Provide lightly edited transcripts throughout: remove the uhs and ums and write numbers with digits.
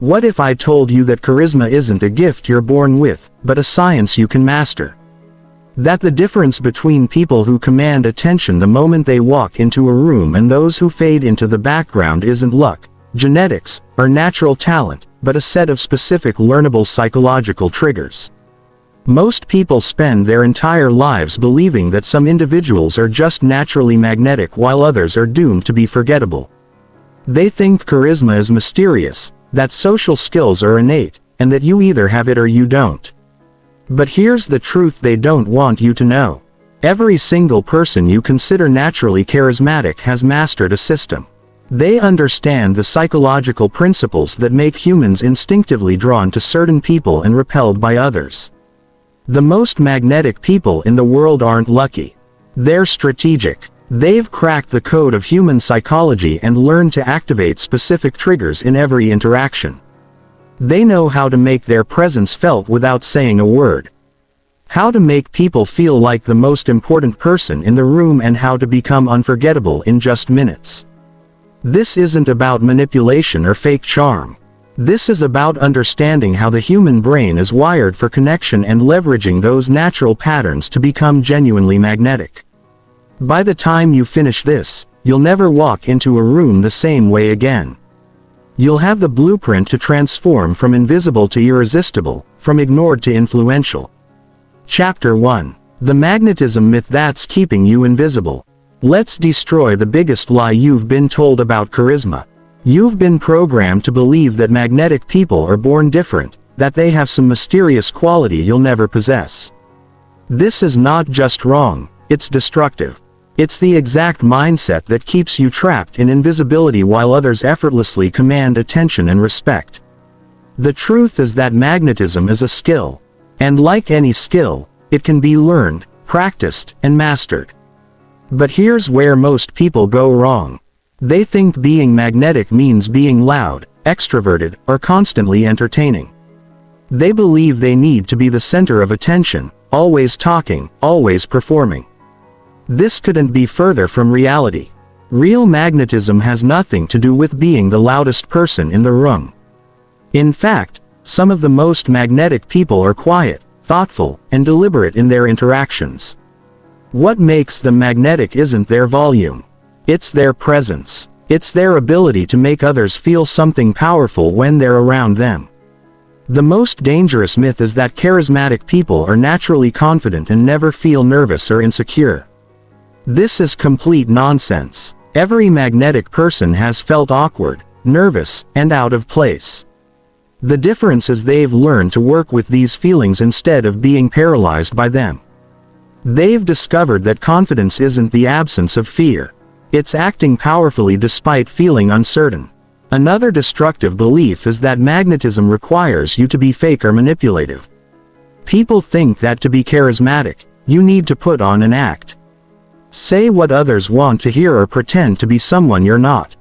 What if I told you that charisma isn't a gift you're born with, but a science you can master? That the difference between people who command attention the moment they walk into a room and those who fade into the background isn't luck, genetics, or natural talent, but a set of specific learnable psychological triggers. Most people spend their entire lives believing that some individuals are just naturally magnetic while others are doomed to be forgettable. They think charisma is mysterious, that social skills are innate, and that you either have it or you don't. But here's the truth they don't want you to know. Every single person you consider naturally charismatic has mastered a system. They understand the psychological principles that make humans instinctively drawn to certain people and repelled by others. The most magnetic people in the world aren't lucky. They're strategic. They've cracked the code of human psychology and learned to activate specific triggers in every interaction. They know how to make their presence felt without saying a word. How to make people feel like the most important person in the room and how to become unforgettable in just minutes. This isn't about manipulation or fake charm. This is about understanding how the human brain is wired for connection and leveraging those natural patterns to become genuinely magnetic. By the time you finish this, you'll never walk into a room the same way again. You'll have the blueprint to transform from invisible to irresistible, from ignored to influential. Chapter 1. The magnetism myth that's keeping you invisible. Let's destroy the biggest lie you've been told about charisma. You've been programmed to believe that magnetic people are born different, that they have some mysterious quality you'll never possess. This is not just wrong, it's destructive. It's the exact mindset that keeps you trapped in invisibility while others effortlessly command attention and respect. The truth is that magnetism is a skill. And like any skill, it can be learned, practiced, and mastered. But here's where most people go wrong. They think being magnetic means being loud, extroverted, or constantly entertaining. They believe they need to be the center of attention, always talking, always performing. This couldn't be further from reality. Real magnetism has nothing to do with being the loudest person in the room. In fact, some of the most magnetic people are quiet, thoughtful, and deliberate in their interactions. What makes them magnetic isn't their volume. It's their presence. It's their ability to make others feel something powerful when they're around them. The most dangerous myth is that charismatic people are naturally confident and never feel nervous or insecure. This is complete nonsense. Every magnetic person has felt awkward, nervous, and out of place. The difference is they've learned to work with these feelings instead of being paralyzed by them. They've discovered that confidence isn't the absence of fear. It's acting powerfully despite feeling uncertain. Another destructive belief is that magnetism requires you to be fake or manipulative. People think that to be charismatic, you need to put on an act. Say what others want to hear or pretend to be someone you're not.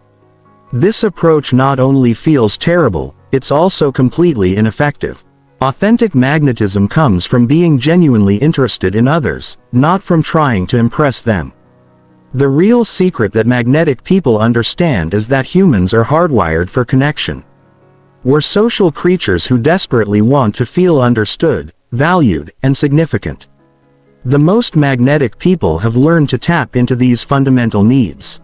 This approach not only feels terrible, it's also completely ineffective. Authentic magnetism comes from being genuinely interested in others, not from trying to impress them. The real secret that magnetic people understand is that humans are hardwired for connection. We're social creatures who desperately want to feel understood, valued, and significant. The most magnetic people have learned to tap into these fundamental needs.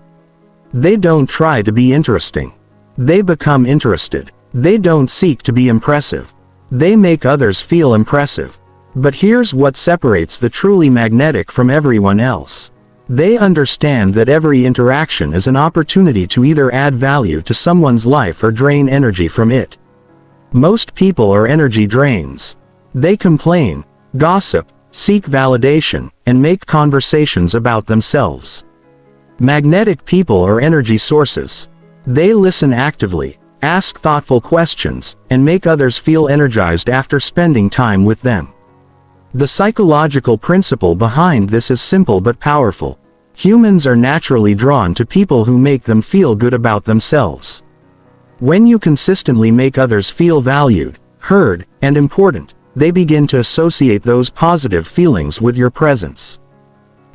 They don't try to be interesting. They become interested. They don't seek to be impressive. They make others feel impressive. But here's what separates the truly magnetic from everyone else. They understand that every interaction is an opportunity to either add value to someone's life or drain energy from it. Most people are energy drains. They complain, gossip, seek validation, and make conversations about themselves. Magnetic people are energy sources. They listen actively, ask thoughtful questions, and make others feel energized after spending time with them. The psychological principle behind this is simple but powerful. Humans are naturally drawn to people who make them feel good about themselves. When you consistently make others feel valued, heard, and important, they begin to associate those positive feelings with your presence.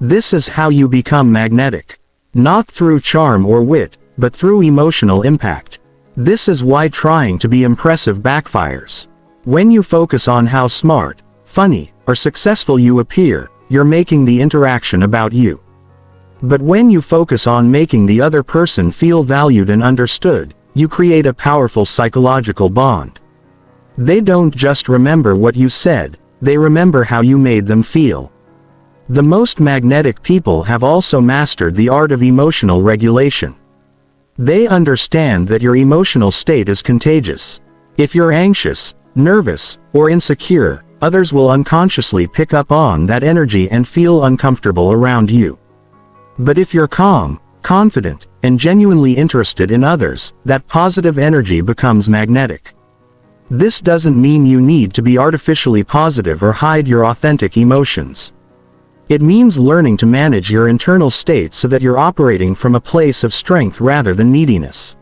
This is how you become magnetic. Not through charm or wit, but through emotional impact. This is why trying to be impressive backfires. When you focus on how smart, funny, or successful you appear, you're making the interaction about you. But when you focus on making the other person feel valued and understood, you create a powerful psychological bond. They don't just remember what you said, they remember how you made them feel. The most magnetic people have also mastered the art of emotional regulation. They understand that your emotional state is contagious. If you're anxious, nervous, or insecure, others will unconsciously pick up on that energy and feel uncomfortable around you. But if you're calm, confident, and genuinely interested in others, that positive energy becomes magnetic. This doesn't mean you need to be artificially positive or hide your authentic emotions. It means learning to manage your internal state so that you're operating from a place of strength rather than neediness.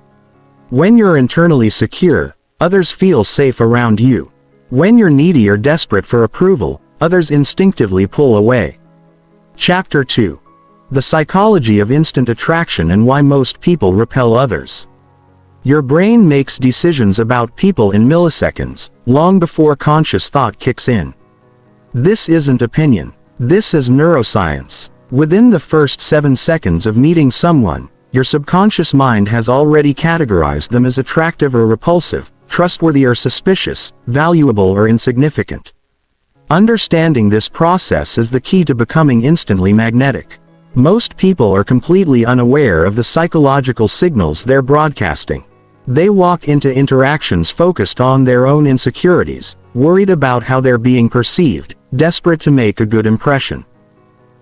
When you're internally secure, others feel safe around you. When you're needy or desperate for approval, others instinctively pull away. Chapter 2. The Psychology of Instant Attraction and Why Most People Repel Others. Your brain makes decisions about people in milliseconds, long before conscious thought kicks in. This isn't opinion. This is neuroscience. Within the first 7 seconds of meeting someone, your subconscious mind has already categorized them as attractive or repulsive, trustworthy or suspicious, valuable or insignificant. Understanding this process is the key to becoming instantly magnetic. Most people are completely unaware of the psychological signals they're broadcasting. They walk into interactions focused on their own insecurities, worried about how they're being perceived, desperate to make a good impression.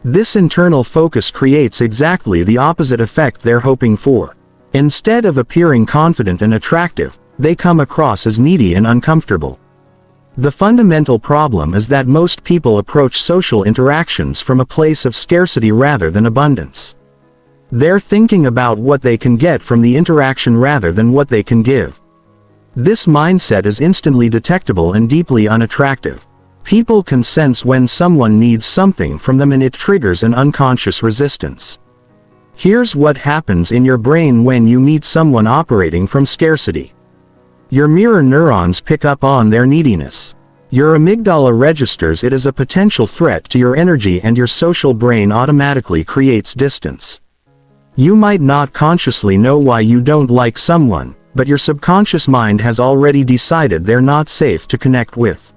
This internal focus creates exactly the opposite effect they're hoping for. Instead of appearing confident and attractive, they come across as needy and uncomfortable. The fundamental problem is that most people approach social interactions from a place of scarcity rather than abundance. They're thinking about what they can get from the interaction rather than what they can give. This mindset is instantly detectable and deeply unattractive. People can sense when someone needs something from them, and it triggers an unconscious resistance. Here's what happens in your brain when you meet someone operating from scarcity. Your mirror neurons pick up on their neediness. Your amygdala registers it as a potential threat to your energy, and your social brain automatically creates distance. You might not consciously know why you don't like someone, but your subconscious mind has already decided they're not safe to connect with.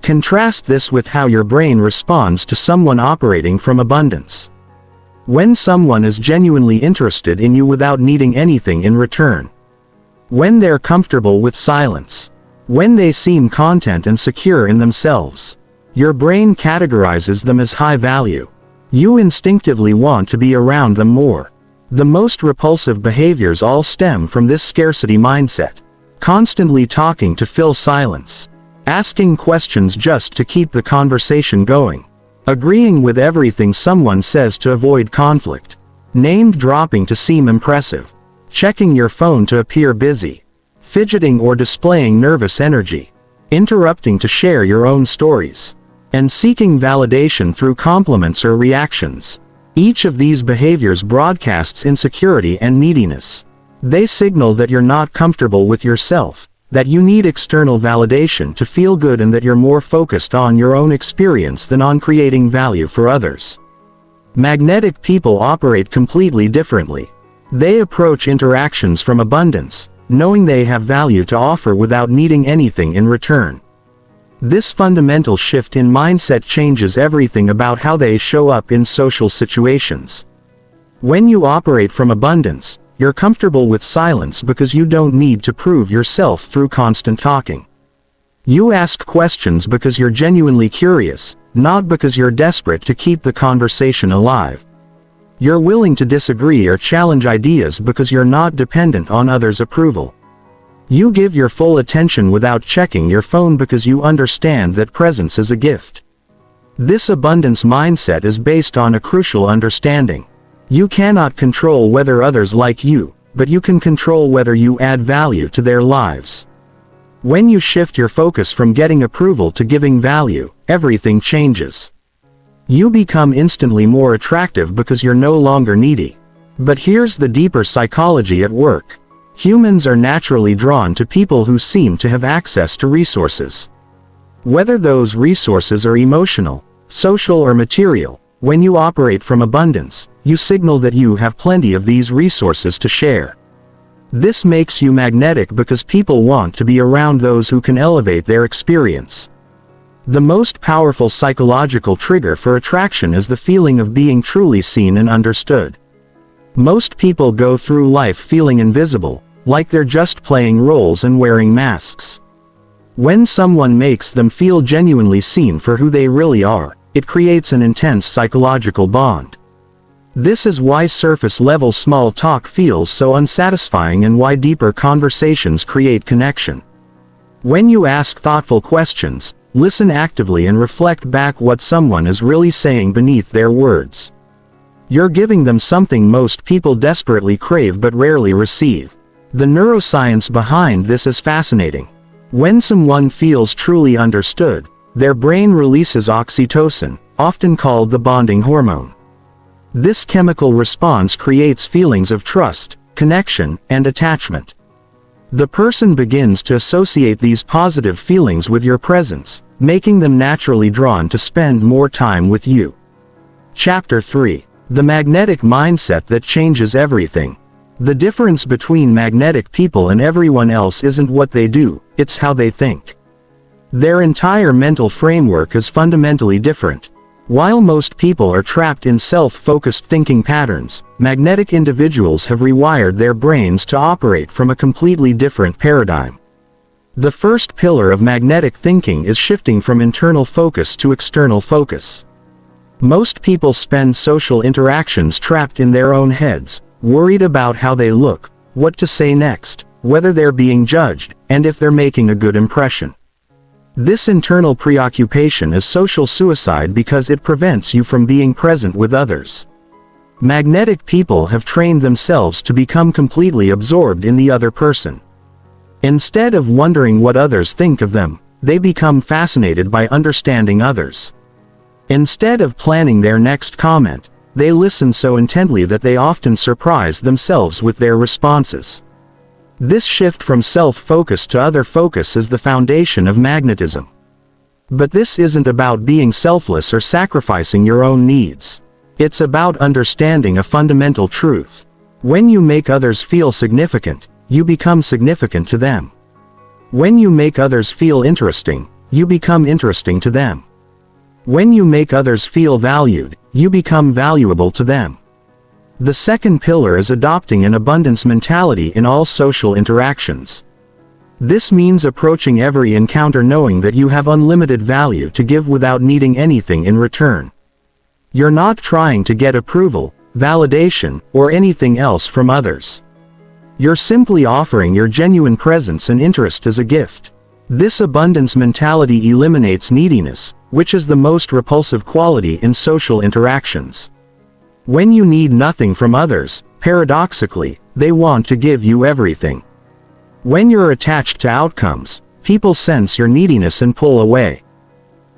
Contrast this with how your brain responds to someone operating from abundance. When someone is genuinely interested in you without needing anything in return. When they're comfortable with silence. When they seem content and secure in themselves. Your brain categorizes them as high value. You instinctively want to be around them more. The most repulsive behaviors all stem from this scarcity mindset. Constantly talking to fill silence. Asking questions just to keep the conversation going. Agreeing with everything someone says to avoid conflict. Name dropping to seem impressive. Checking your phone to appear busy. Fidgeting or displaying nervous energy. Interrupting to share your own stories. And seeking validation through compliments or reactions. Each of these behaviors broadcasts insecurity and neediness. They signal that you're not comfortable with yourself, that you need external validation to feel good, and that you're more focused on your own experience than on creating value for others. Magnetic people operate completely differently. They approach interactions from abundance, knowing they have value to offer without needing anything in return. This fundamental shift in mindset changes everything about how they show up in social situations. When you operate from abundance, you're comfortable with silence because you don't need to prove yourself through constant talking. You ask questions because you're genuinely curious, not because you're desperate to keep the conversation alive. You're willing to disagree or challenge ideas because you're not dependent on others' approval. You give your full attention without checking your phone because you understand that presence is a gift. This abundance mindset is based on a crucial understanding. You cannot control whether others like you, but you can control whether you add value to their lives. When you shift your focus from getting approval to giving value, everything changes. You become instantly more attractive because you're no longer needy. But here's the deeper psychology at work. Humans are naturally drawn to people who seem to have access to resources. Whether those resources are emotional, social or material, when you operate from abundance, you signal that you have plenty of these resources to share. This makes you magnetic because people want to be around those who can elevate their experience. The most powerful psychological trigger for attraction is the feeling of being truly seen and understood. Most people go through life feeling invisible, like they're just playing roles and wearing masks. When someone makes them feel genuinely seen for who they really are, it creates an intense psychological bond. This is why surface-level small talk feels so unsatisfying and why deeper conversations create connection. When you ask thoughtful questions, listen actively and reflect back what someone is really saying beneath their words. You're giving them something most people desperately crave but rarely receive. The neuroscience behind this is fascinating. When someone feels truly understood, their brain releases oxytocin, often called the bonding hormone. This chemical response creates feelings of trust, connection, and attachment. The person begins to associate these positive feelings with your presence, making them naturally drawn to spend more time with you. Chapter 3. The magnetic mindset that changes everything. The difference between magnetic people and everyone else isn't what they do, it's how they think. Their entire mental framework is fundamentally different. While most people are trapped in self-focused thinking patterns, magnetic individuals have rewired their brains to operate from a completely different paradigm. The first pillar of magnetic thinking is shifting from internal focus to external focus. Most people spend social interactions trapped in their own heads, worried about how they look, what to say next, whether they're being judged, and if they're making a good impression. This internal preoccupation is social suicide because it prevents you from being present with others. Magnetic people have trained themselves to become completely absorbed in the other person. Instead of wondering what others think of them, they become fascinated by understanding others. Instead of planning their next comment, they listen so intently that they often surprise themselves with their responses. This shift from self-focus to other focus is the foundation of magnetism. But this isn't about being selfless or sacrificing your own needs. It's about understanding a fundamental truth. When you make others feel significant, you become significant to them. When you make others feel interesting, you become interesting to them. When you make others feel valued, you become valuable to them. The second pillar is adopting an abundance mentality in all social interactions. This means approaching every encounter knowing that you have unlimited value to give without needing anything in return. You're not trying to get approval, validation, or anything else from others. You're simply offering your genuine presence and interest as a gift. This abundance mentality eliminates neediness, which is the most repulsive quality in social interactions. When you need nothing from others, paradoxically, they want to give you everything. When you're attached to outcomes, people sense your neediness and pull away.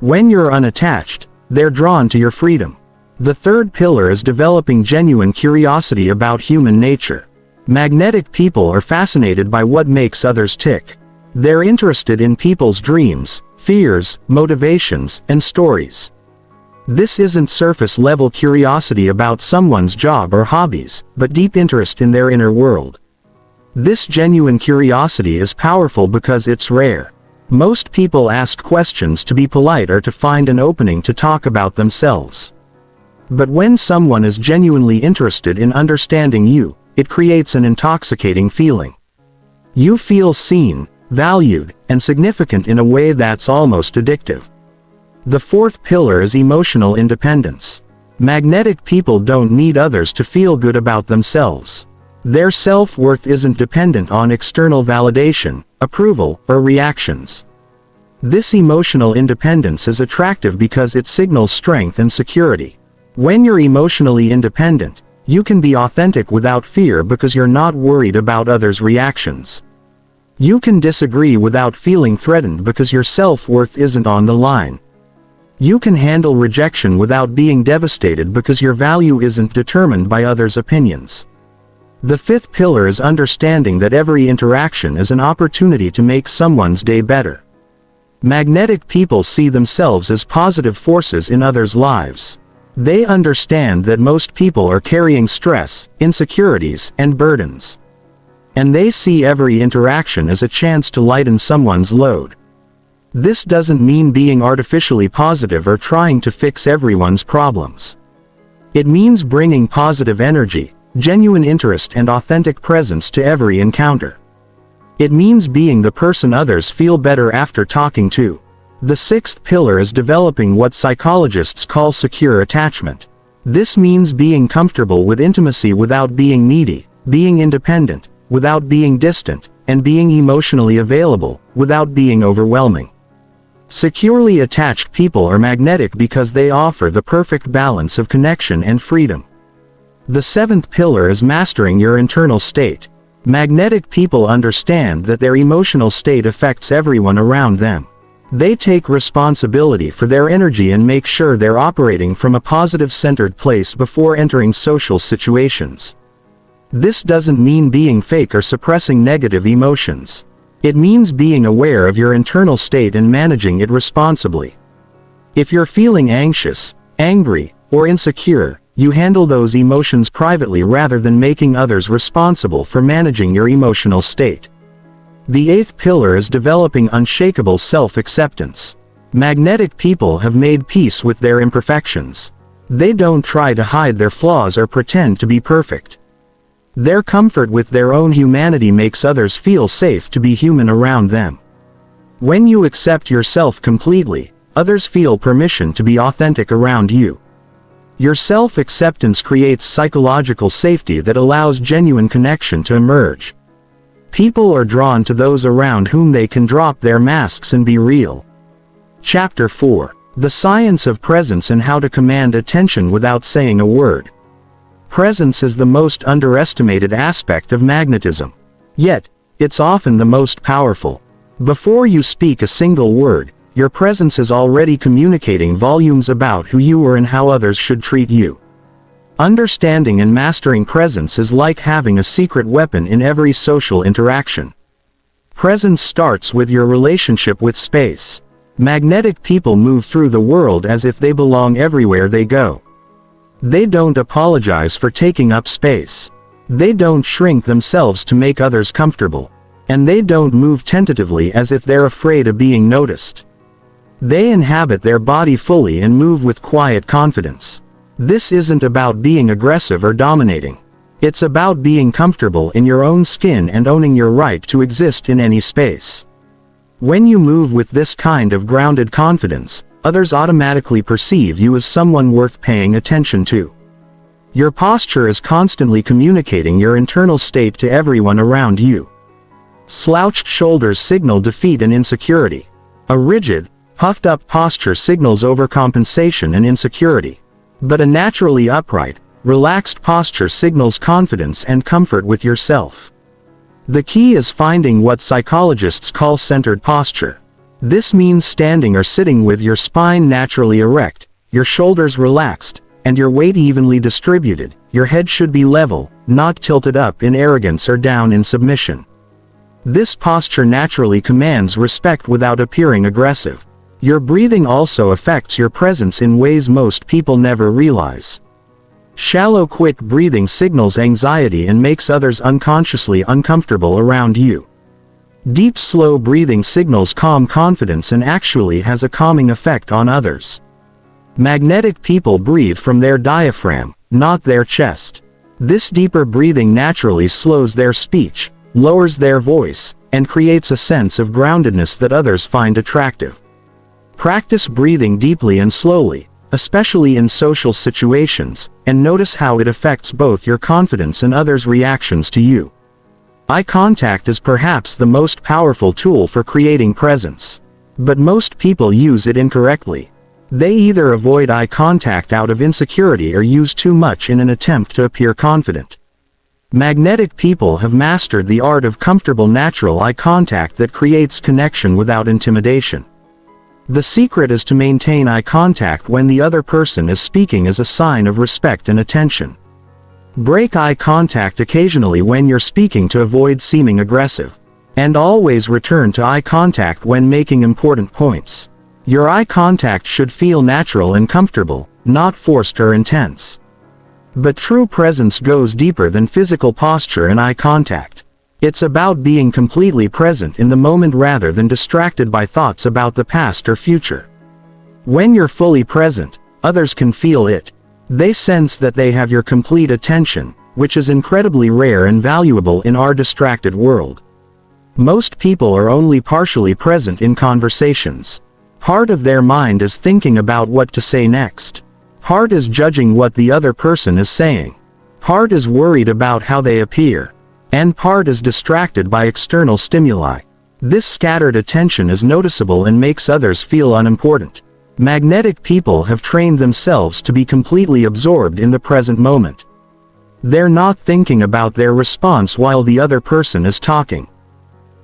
When you're unattached, they're drawn to your freedom. The third pillar is developing genuine curiosity about human nature. Magnetic people are fascinated by what makes others tick. They're interested in people's dreams, fears, motivations, and stories. This isn't surface-level curiosity about someone's job or hobbies, but deep interest in their inner world. This genuine curiosity is powerful because it's rare. Most people ask questions to be polite or to find an opening to talk about themselves. But when someone is genuinely interested in understanding you, it creates an intoxicating feeling. You feel seen, valued, and significant in a way that's almost addictive. The fourth pillar is emotional independence. Magnetic people don't need others to feel good about themselves. Their self-worth isn't dependent on external validation, approval, or reactions. This emotional independence is attractive because it signals strength and security. When you're emotionally independent, you can be authentic without fear because you're not worried about others' reactions. You can disagree without feeling threatened because your self-worth isn't on the line. You can handle rejection without being devastated because your value isn't determined by others' opinions. The fifth pillar is understanding that every interaction is an opportunity to make someone's day better. Magnetic people see themselves as positive forces in others' lives. They understand that most people are carrying stress, insecurities, and burdens. And they see every interaction as a chance to lighten someone's load. This doesn't mean being artificially positive or trying to fix everyone's problems. It means bringing positive energy, genuine interest, and authentic presence to every encounter. It means being the person others feel better after talking to. The sixth pillar is developing what psychologists call secure attachment. This means being comfortable with intimacy without being needy, being independent without being distant, and being emotionally available without being overwhelming. Securely attached people are magnetic because they offer the perfect balance of connection and freedom. The seventh pillar is mastering your internal state. Magnetic people understand that their emotional state affects everyone around them. They take responsibility for their energy and make sure they're operating from a positive centered place before entering social situations. This doesn't mean being fake or suppressing negative emotions. It means being aware of your internal state and managing it responsibly. If you're feeling anxious, angry, or insecure, you handle those emotions privately rather than making others responsible for managing your emotional state. The eighth pillar is developing unshakable self-acceptance. Magnetic people have made peace with their imperfections. They don't try to hide their flaws or pretend to be perfect. Their comfort with their own humanity makes others feel safe to be human around them. When you accept yourself completely, others feel permission to be authentic around you. Your self-acceptance creates psychological safety that allows genuine connection to emerge. People are drawn to those around whom they can drop their masks and be real. Chapter 4. The Science of Presence and How to Command Attention Without Saying a Word. Presence is the most underestimated aspect of magnetism. Yet, it's often the most powerful. Before you speak a single word, your presence is already communicating volumes about who you are and how others should treat you. Understanding and mastering presence is like having a secret weapon in every social interaction. Presence starts with your relationship with space. Magnetic people move through the world as if they belong everywhere they go. They don't apologize for taking up space. They don't shrink themselves to make others comfortable. And they don't move tentatively as if they're afraid of being noticed. They inhabit their body fully and move with quiet confidence. This isn't about being aggressive or dominating. It's about being comfortable in your own skin and owning your right to exist in any space. When you move with this kind of grounded confidence, others automatically perceive you as someone worth paying attention to. Your posture is constantly communicating your internal state to everyone around you. Slouched shoulders signal defeat and insecurity. A rigid, puffed-up posture signals overcompensation and insecurity. But a naturally upright, relaxed posture signals confidence and comfort with yourself. The key is finding what psychologists call centered posture. This means standing or sitting with your spine naturally erect, your shoulders relaxed, and your weight evenly distributed. Your head should be level, not tilted up in arrogance or down in submission. This posture naturally commands respect without appearing aggressive. Your breathing also affects your presence in ways most people never realize. Shallow, quick breathing signals anxiety and makes others unconsciously uncomfortable around you. Deep, slow breathing signals calm confidence and actually has a calming effect on others. Magnetic people breathe from their diaphragm, not their chest. This deeper breathing naturally slows their speech, lowers their voice, and creates a sense of groundedness that others find attractive. Practice breathing deeply and slowly, especially in social situations, and notice how it affects both your confidence and others' reactions to you. Eye contact is perhaps the most powerful tool for creating presence. But most people use it incorrectly. They either avoid eye contact out of insecurity or use too much in an attempt to appear confident. Magnetic people have mastered the art of comfortable natural eye contact that creates connection without intimidation. The secret is to maintain eye contact when the other person is speaking as a sign of respect and attention. Break eye contact occasionally when you're speaking to avoid seeming aggressive. And always return to eye contact when making important points. Your eye contact should feel natural and comfortable, not forced or intense. But true presence goes deeper than physical posture and eye contact. It's about being completely present in the moment rather than distracted by thoughts about the past or future. When you're fully present, others can feel it. They sense that they have your complete attention, which is incredibly rare and valuable in our distracted world. Most people are only partially present in conversations. Part of their mind is thinking about what to say next. Part is judging what the other person is saying. Part is worried about how they appear. And part is distracted by external stimuli. This scattered attention is noticeable and makes others feel unimportant. Magnetic people have trained themselves to be completely absorbed in the present moment. They're not thinking about their response while the other person is talking.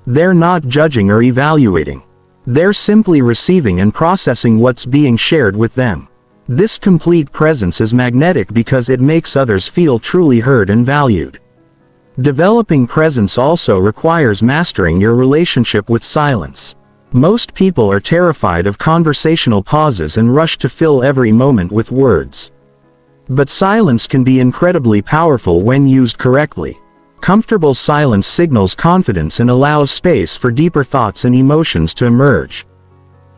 They're not judging or evaluating. They're simply receiving and processing what's being shared with them. This complete presence is magnetic because it makes others feel truly heard and valued. Developing presence also requires mastering your relationship with silence. Most people are terrified of conversational pauses and rush to fill every moment with words. But silence can be incredibly powerful when used correctly. Comfortable silence signals confidence and allows space for deeper thoughts and emotions to emerge.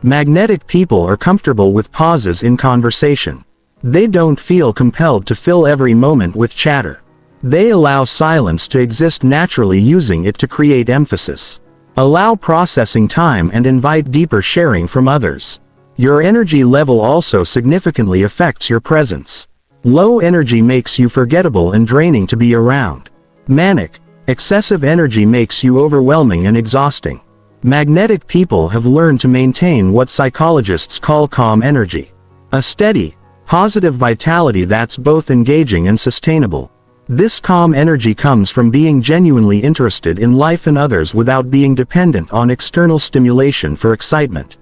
Magnetic people are comfortable with pauses in conversation. They don't feel compelled to fill every moment with chatter. They allow silence to exist naturally, using it to create emphasis. Allow processing time and invite deeper sharing from others. Your energy level also significantly affects your presence. Low energy makes you forgettable and draining to be around. Manic, excessive energy makes you overwhelming and exhausting. Magnetic people have learned to maintain what psychologists call calm energy. A steady, positive vitality that's both engaging and sustainable. This calm energy comes from being genuinely interested in life and others without being dependent on external stimulation for excitement.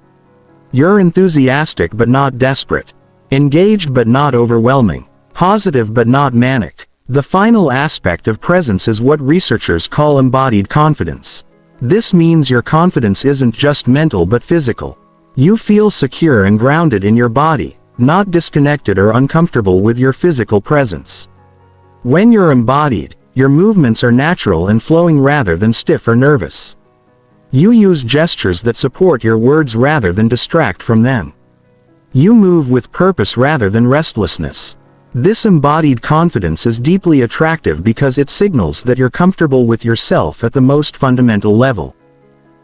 You're enthusiastic but not desperate. Engaged but not overwhelming. Positive but not manic. The final aspect of presence is what researchers call embodied confidence. This means your confidence isn't just mental but physical. You feel secure and grounded in your body, not disconnected or uncomfortable with your physical presence. When you're embodied, your movements are natural and flowing rather than stiff or nervous. You use gestures that support your words rather than distract from them. You move with purpose rather than restlessness. This embodied confidence is deeply attractive because it signals that you're comfortable with yourself at the most fundamental level.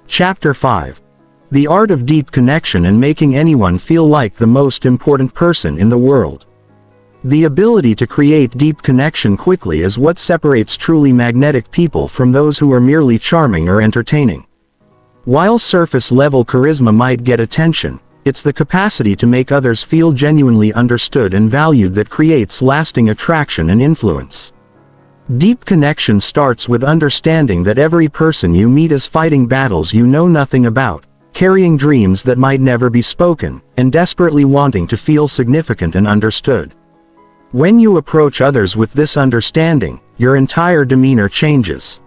Chapter 5. The Art of Deep Connection and Making Anyone Feel Like the Most Important Person in the World. The ability to create deep connection quickly is what separates truly magnetic people from those who are merely charming or entertaining. While surface-level charisma might get attention, it's the capacity to make others feel genuinely understood and valued that creates lasting attraction and influence. Deep connection starts with understanding that every person you meet is fighting battles you know nothing about, carrying dreams that might never be spoken, and desperately wanting to feel significant and understood. When you approach others with this understanding, your entire demeanor changes.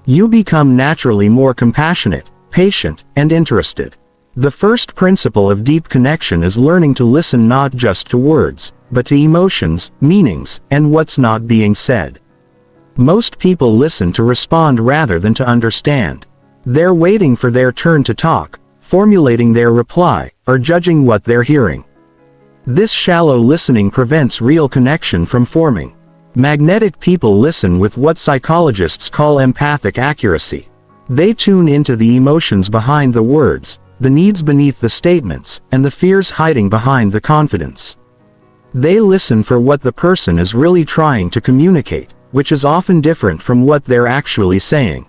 You become naturally more compassionate, patient, and interested. The first principle of deep connection is learning to listen not just to words, but to emotions, meanings, and what's not being said. Most people listen to respond rather than to understand. They're waiting for their turn to talk, formulating their reply, or judging what they're hearing. This shallow listening prevents real connection from forming. Magnetic people listen with what psychologists call empathic accuracy. They tune into the emotions behind the words, the needs beneath the statements, and the fears hiding behind the confidence. They listen for what the person is really trying to communicate, which is often different from what they're actually saying.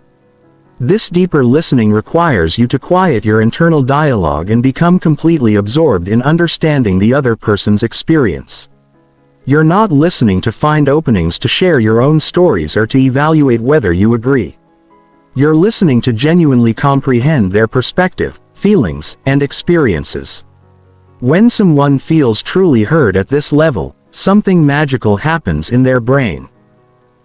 This deeper listening requires you to quiet your internal dialogue and become completely absorbed in understanding the other person's experience. You're not listening to find openings to share your own stories or to evaluate whether you agree. You're listening to genuinely comprehend their perspective, feelings, and experiences. When someone feels truly heard at this level, something magical happens in their brain.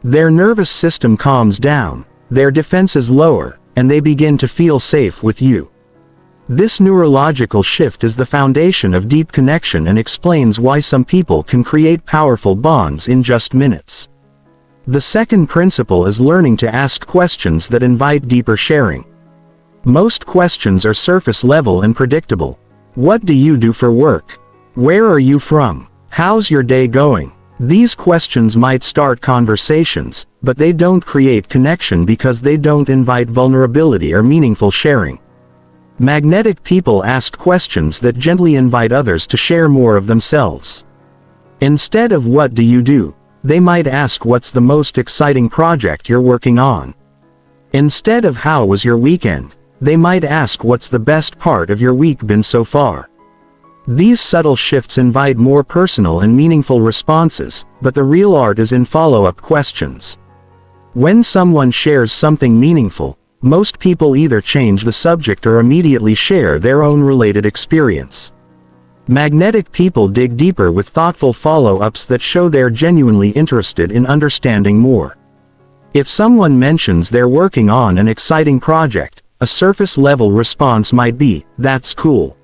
Their nervous system calms down, their defenses lower, and they begin to feel safe with you. This neurological shift is the foundation of deep connection and explains why some people can create powerful bonds in just minutes. The second principle is learning to ask questions that invite deeper sharing. Most questions are surface level and predictable. What do you do for work? Where are you from? How's your day going? These questions might start conversations, but they don't create connection because they don't invite vulnerability or meaningful sharing. Magnetic people ask questions that gently invite others to share more of themselves. Instead of "what do you do?" they might ask "what's the most exciting project you're working on?" Instead of "how was your weekend?" they might ask "what's the best part of your week been so far?" These subtle shifts invite more personal and meaningful responses, but the real art is in follow-up questions. When someone shares something meaningful, most people either change the subject or immediately share their own related experience. Magnetic people dig deeper with thoughtful follow-ups that show they're genuinely interested in understanding more. If someone mentions they're working on an exciting project, a surface-level response might be, "That's cool."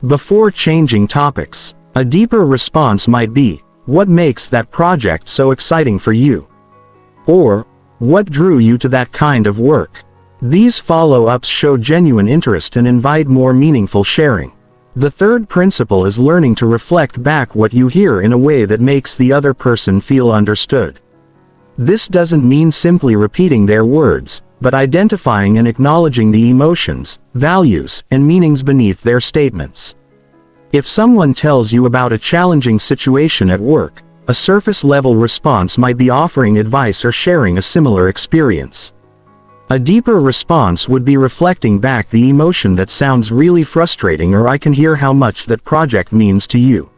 Before changing topics, a deeper response might be, "What makes that project so exciting for you?" Or, "What drew you to that kind of work?" These follow-ups show genuine interest and invite more meaningful sharing. The third principle is learning to reflect back what you hear in a way that makes the other person feel understood. This doesn't mean simply repeating their words, but identifying and acknowledging the emotions, values, and meanings beneath their statements. If someone tells you about a challenging situation at work, a surface-level response might be offering advice or sharing a similar experience. A deeper response would be reflecting back the emotion "that sounds really frustrating," or "I can hear how much that project means to you."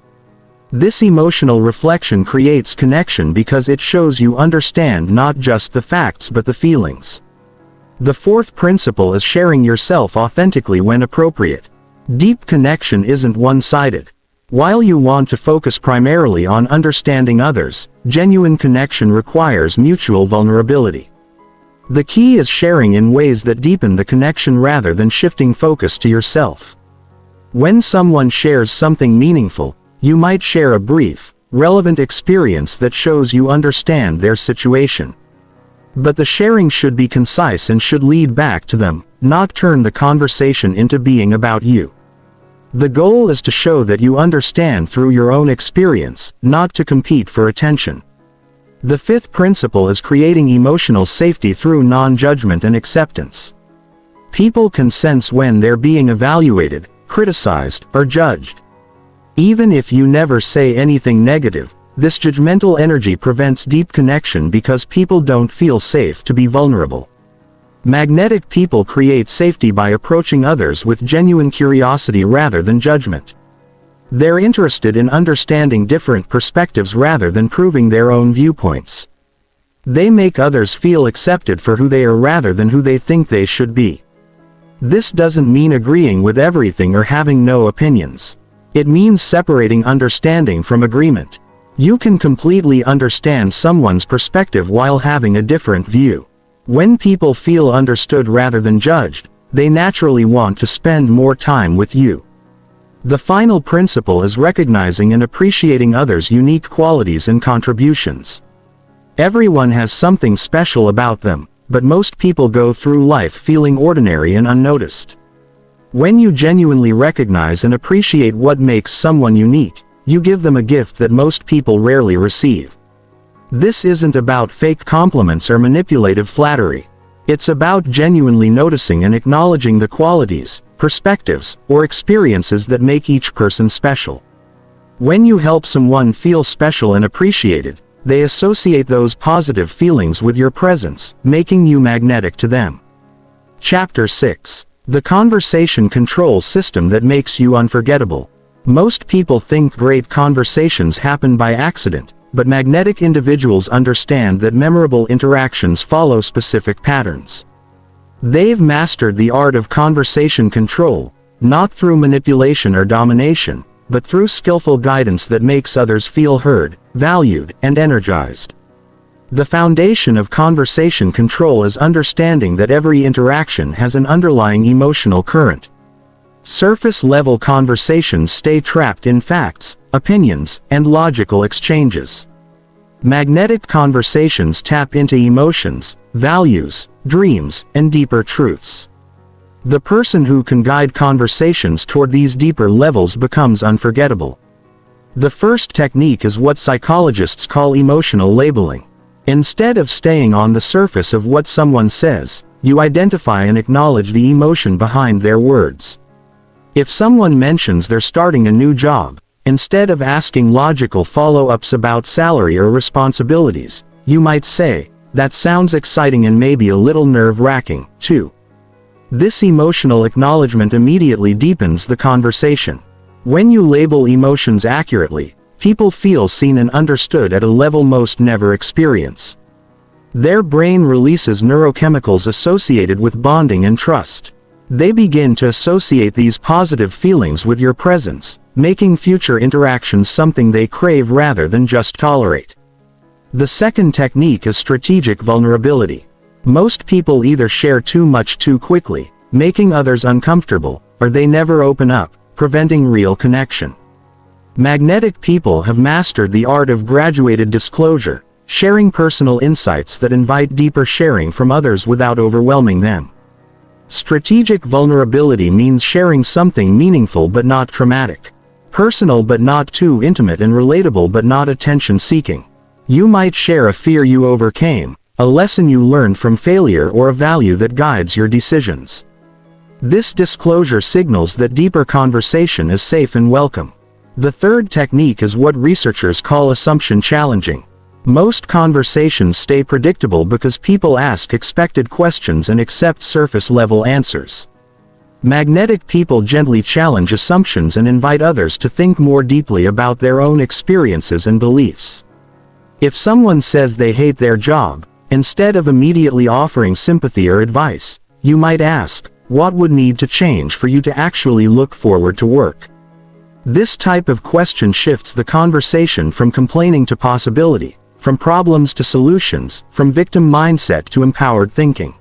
This emotional reflection creates connection because it shows you understand not just the facts but the feelings. The fourth principle is sharing yourself authentically when appropriate. Deep connection isn't one-sided. While you want to focus primarily on understanding others, genuine connection requires mutual vulnerability. The key is sharing in ways that deepen the connection rather than shifting focus to yourself. When someone shares something meaningful, you might share a brief, relevant experience that shows you understand their situation. But the sharing should be concise and should lead back to them, not turn the conversation into being about you. The goal is to show that you understand through your own experience, not to compete for attention. The fifth principle is creating emotional safety through non-judgment and acceptance. People can sense when they're being evaluated, criticized, or judged. Even if you never say anything negative, this judgmental energy prevents deep connection because people don't feel safe to be vulnerable. Magnetic people create safety by approaching others with genuine curiosity rather than judgment. They're interested in understanding different perspectives rather than proving their own viewpoints. They make others feel accepted for who they are rather than who they think they should be. This doesn't mean agreeing with everything or having no opinions. It means separating understanding from agreement. You can completely understand someone's perspective while having a different view. When people feel understood rather than judged, they naturally want to spend more time with you. The final principle is recognizing and appreciating others' unique qualities and contributions. Everyone has something special about them, but most people go through life feeling ordinary and unnoticed. When you genuinely recognize and appreciate what makes someone unique, you give them a gift that most people rarely receive. This isn't about fake compliments or manipulative flattery. It's about genuinely noticing and acknowledging the qualities, perspectives, or experiences that make each person special. When you help someone feel special and appreciated, they associate those positive feelings with your presence, making you magnetic to them. Chapter 6. The Conversation Control System That Makes You Unforgettable. Most people think great conversations happen by accident, but magnetic individuals understand that memorable interactions follow specific patterns. They've mastered the art of conversation control, not through manipulation or domination, but through skillful guidance that makes others feel heard, valued, and energized. The foundation of conversation control is understanding that every interaction has an underlying emotional current. Surface-level conversations stay trapped in facts, opinions, and logical exchanges. Magnetic conversations tap into emotions, values, dreams, and deeper truths. The person who can guide conversations toward these deeper levels becomes unforgettable. The first technique is what psychologists call emotional labeling. Instead of staying on the surface of what someone says, you identify and acknowledge the emotion behind their words. If someone mentions they're starting a new job, instead of asking logical follow-ups about salary or responsibilities, you might say, "That sounds exciting and maybe a little nerve-wracking, too." This emotional acknowledgement immediately deepens the conversation. When you label emotions accurately, people feel seen and understood at a level most never experience. Their brain releases neurochemicals associated with bonding and trust. They begin to associate these positive feelings with your presence, making future interactions something they crave rather than just tolerate. The second technique is strategic vulnerability. Most people either share too much too quickly, making others uncomfortable, or they never open up, preventing real connection. Magnetic people have mastered the art of graduated disclosure, sharing personal insights that invite deeper sharing from others without overwhelming them. Strategic vulnerability means sharing something meaningful but not traumatic. Personal but not too intimate, and relatable but not attention-seeking. You might share a fear you overcame, a lesson you learned from failure, or a value that guides your decisions. This disclosure signals that deeper conversation is safe and welcome. The third technique is what researchers call assumption challenging. Most conversations stay predictable because people ask expected questions and accept surface-level answers. Magnetic people gently challenge assumptions and invite others to think more deeply about their own experiences and beliefs. If someone says they hate their job, instead of immediately offering sympathy or advice, you might ask, "What would need to change for you to actually look forward to work?" This type of question shifts the conversation from complaining to possibility, from problems to solutions, from victim mindset to empowered thinking.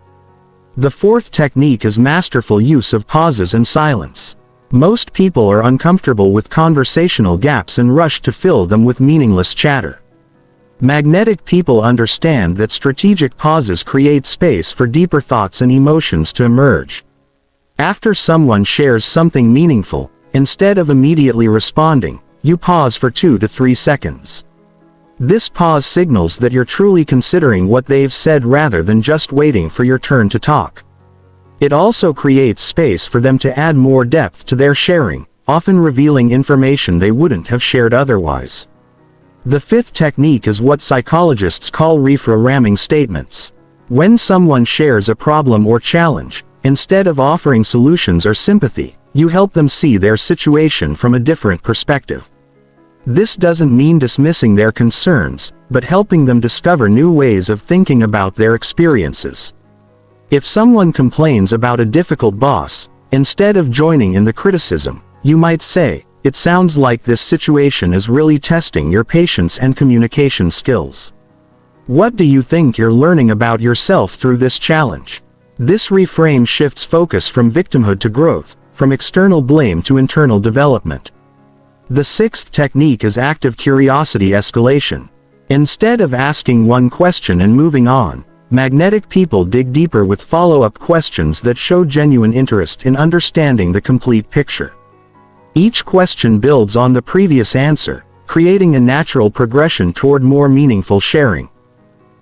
The fourth technique is masterful use of pauses and silence. Most people are uncomfortable with conversational gaps and rush to fill them with meaningless chatter. Magnetic people understand that strategic pauses create space for deeper thoughts and emotions to emerge. After someone shares something meaningful, instead of immediately responding, you pause for 2 to 3 seconds. This pause signals that you're truly considering what they've said rather than just waiting for your turn to talk. It also creates space for them to add more depth to their sharing, often revealing information they wouldn't have shared otherwise. The fifth technique is what psychologists call reframming statements. When someone shares a problem or challenge, instead of offering solutions or sympathy, you help them see their situation from a different perspective. This doesn't mean dismissing their concerns, but helping them discover new ways of thinking about their experiences. If someone complains about a difficult boss, instead of joining in the criticism, you might say, "It sounds like this situation is really testing your patience and communication skills. What do you think you're learning about yourself through this challenge?" This reframe shifts focus from victimhood to growth, from external blame to internal development. The sixth technique is active curiosity escalation. Instead of asking one question and moving on, magnetic people dig deeper with follow-up questions that show genuine interest in understanding the complete picture. Each question builds on the previous answer, creating a natural progression toward more meaningful sharing.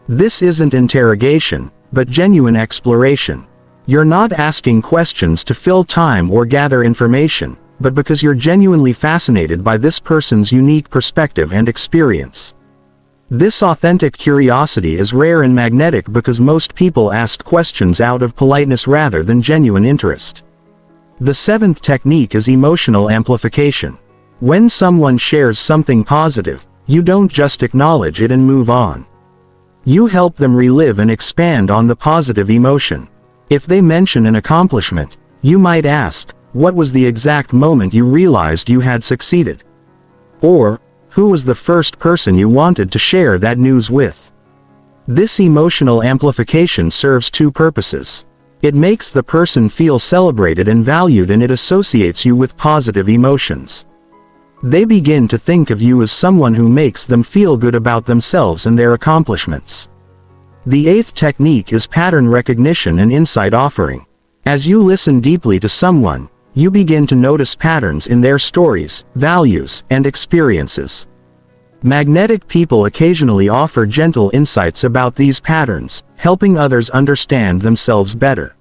This isn't interrogation, but genuine exploration. You're not asking questions to fill time or gather information, but because you're genuinely fascinated by this person's unique perspective and experience. This authentic curiosity is rare and magnetic because most people ask questions out of politeness rather than genuine interest. The seventh technique is emotional amplification. When someone shares something positive, you don't just acknowledge it and move on. You help them relive and expand on the positive emotion. If they mention an accomplishment, you might ask, "What was the exact moment you realized you had succeeded?" Or, "Who was the first person you wanted to share that news with?" This emotional amplification serves two purposes. It makes the person feel celebrated and valued, and it associates you with positive emotions. They begin to think of you as someone who makes them feel good about themselves and their accomplishments. The eighth technique is pattern recognition and insight offering. As you listen deeply to someone, you begin to notice patterns in their stories, values, and experiences. Magnetic people occasionally offer gentle insights about these patterns, helping others understand themselves better.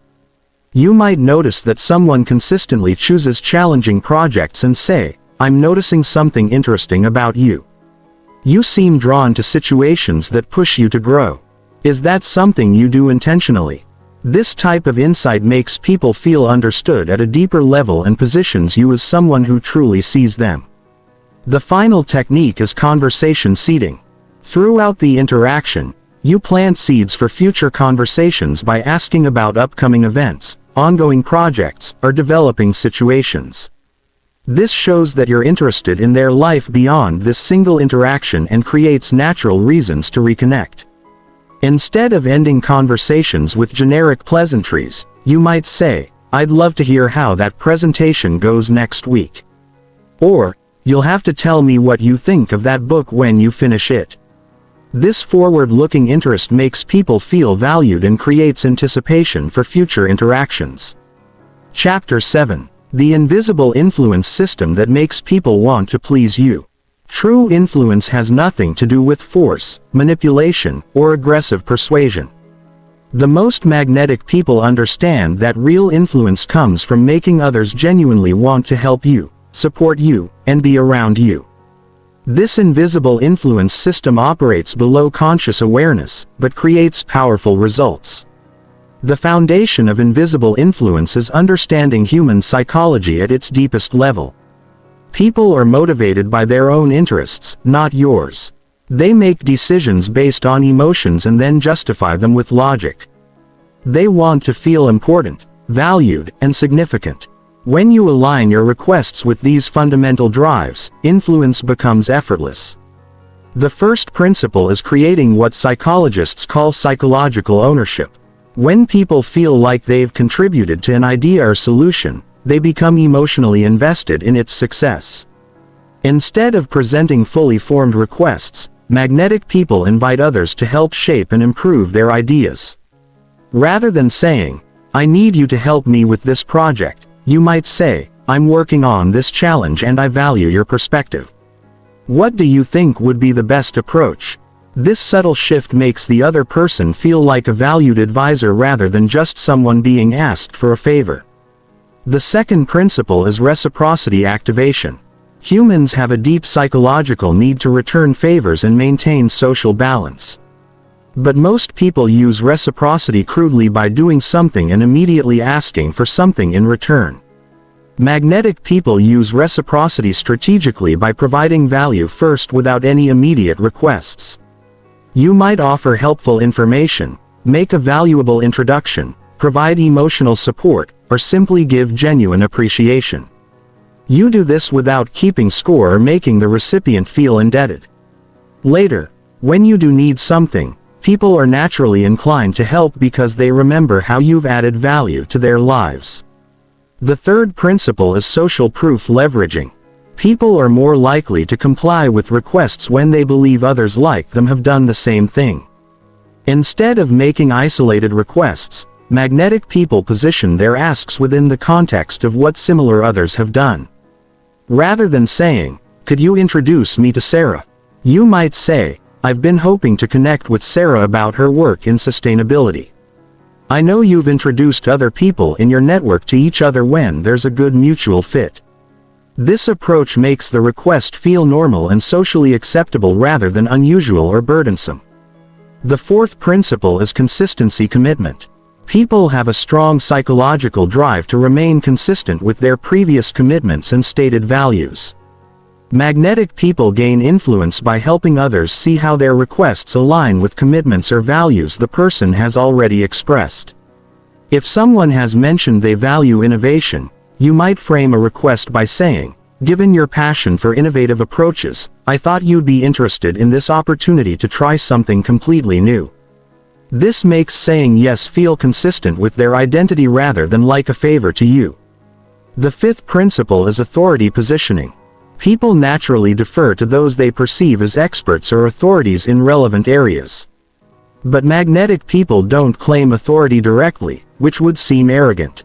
You might notice that someone consistently chooses challenging projects and say, "I'm noticing something interesting about you. You seem drawn to situations that push you to grow. Is that something you do intentionally?" This type of insight makes people feel understood at a deeper level and positions you as someone who truly sees them. The final technique is conversation seeding. Throughout the interaction, you plant seeds for future conversations by asking about upcoming events, ongoing projects, or developing situations. This shows that you're interested in their life beyond this single interaction and creates natural reasons to reconnect. Instead of ending conversations with generic pleasantries, you might say, "I'd love to hear how that presentation goes next week." Or, "You'll have to tell me what you think of that book when you finish it." This forward-looking interest makes people feel valued and creates anticipation for future interactions. Chapter 7. The invisible influence system that makes people want to please you. True influence has nothing to do with force, manipulation, or aggressive persuasion. The most magnetic people understand that real influence comes from making others genuinely want to help you, support you, and be around you. This invisible influence system operates below conscious awareness, but creates powerful results. The foundation of invisible influence is understanding human psychology at its deepest level. People are motivated by their own interests, not yours. They make decisions based on emotions and then justify them with logic. They want to feel important, valued, and significant. When you align your requests with these fundamental drives, influence becomes effortless. The first principle is creating what psychologists call psychological ownership. When people feel like they've contributed to an idea or solution, they become emotionally invested in its success. Instead of presenting fully formed requests, magnetic people invite others to help shape and improve their ideas. Rather than saying, "I need you to help me with this project," you might say, "I'm working on this challenge and I value your perspective. What do you think would be the best approach?" This subtle shift makes the other person feel like a valued advisor rather than just someone being asked for a favor. The second principle is reciprocity activation. Humans have a deep psychological need to return favors and maintain social balance. But most people use reciprocity crudely by doing something and immediately asking for something in return. Magnetic people use reciprocity strategically by providing value first without any immediate requests. You might offer helpful information, make a valuable introduction, provide emotional support, or simply give genuine appreciation. You do this without keeping score or making the recipient feel indebted. Later, when you do need something, people are naturally inclined to help because they remember how you've added value to their lives. The third principle is social proof leveraging. People are more likely to comply with requests when they believe others like them have done the same thing. Instead of making isolated requests, magnetic people position their asks within the context of what similar others have done. Rather than saying, "Could you introduce me to Sarah?" you might say, "I've been hoping to connect with Sarah about her work in sustainability. I know you've introduced other people in your network to each other when there's a good mutual fit." This approach makes the request feel normal and socially acceptable rather than unusual or burdensome. The fourth principle is consistency commitment. People have a strong psychological drive to remain consistent with their previous commitments and stated values. Magnetic people gain influence by helping others see how their requests align with commitments or values the person has already expressed. If someone has mentioned they value innovation, you might frame a request by saying, "Given your passion for innovative approaches, I thought you'd be interested in this opportunity to try something completely new." This makes saying yes feel consistent with their identity rather than like a favor to you. The fifth principle is authority positioning. People naturally defer to those they perceive as experts or authorities in relevant areas. But magnetic people don't claim authority directly, which would seem arrogant.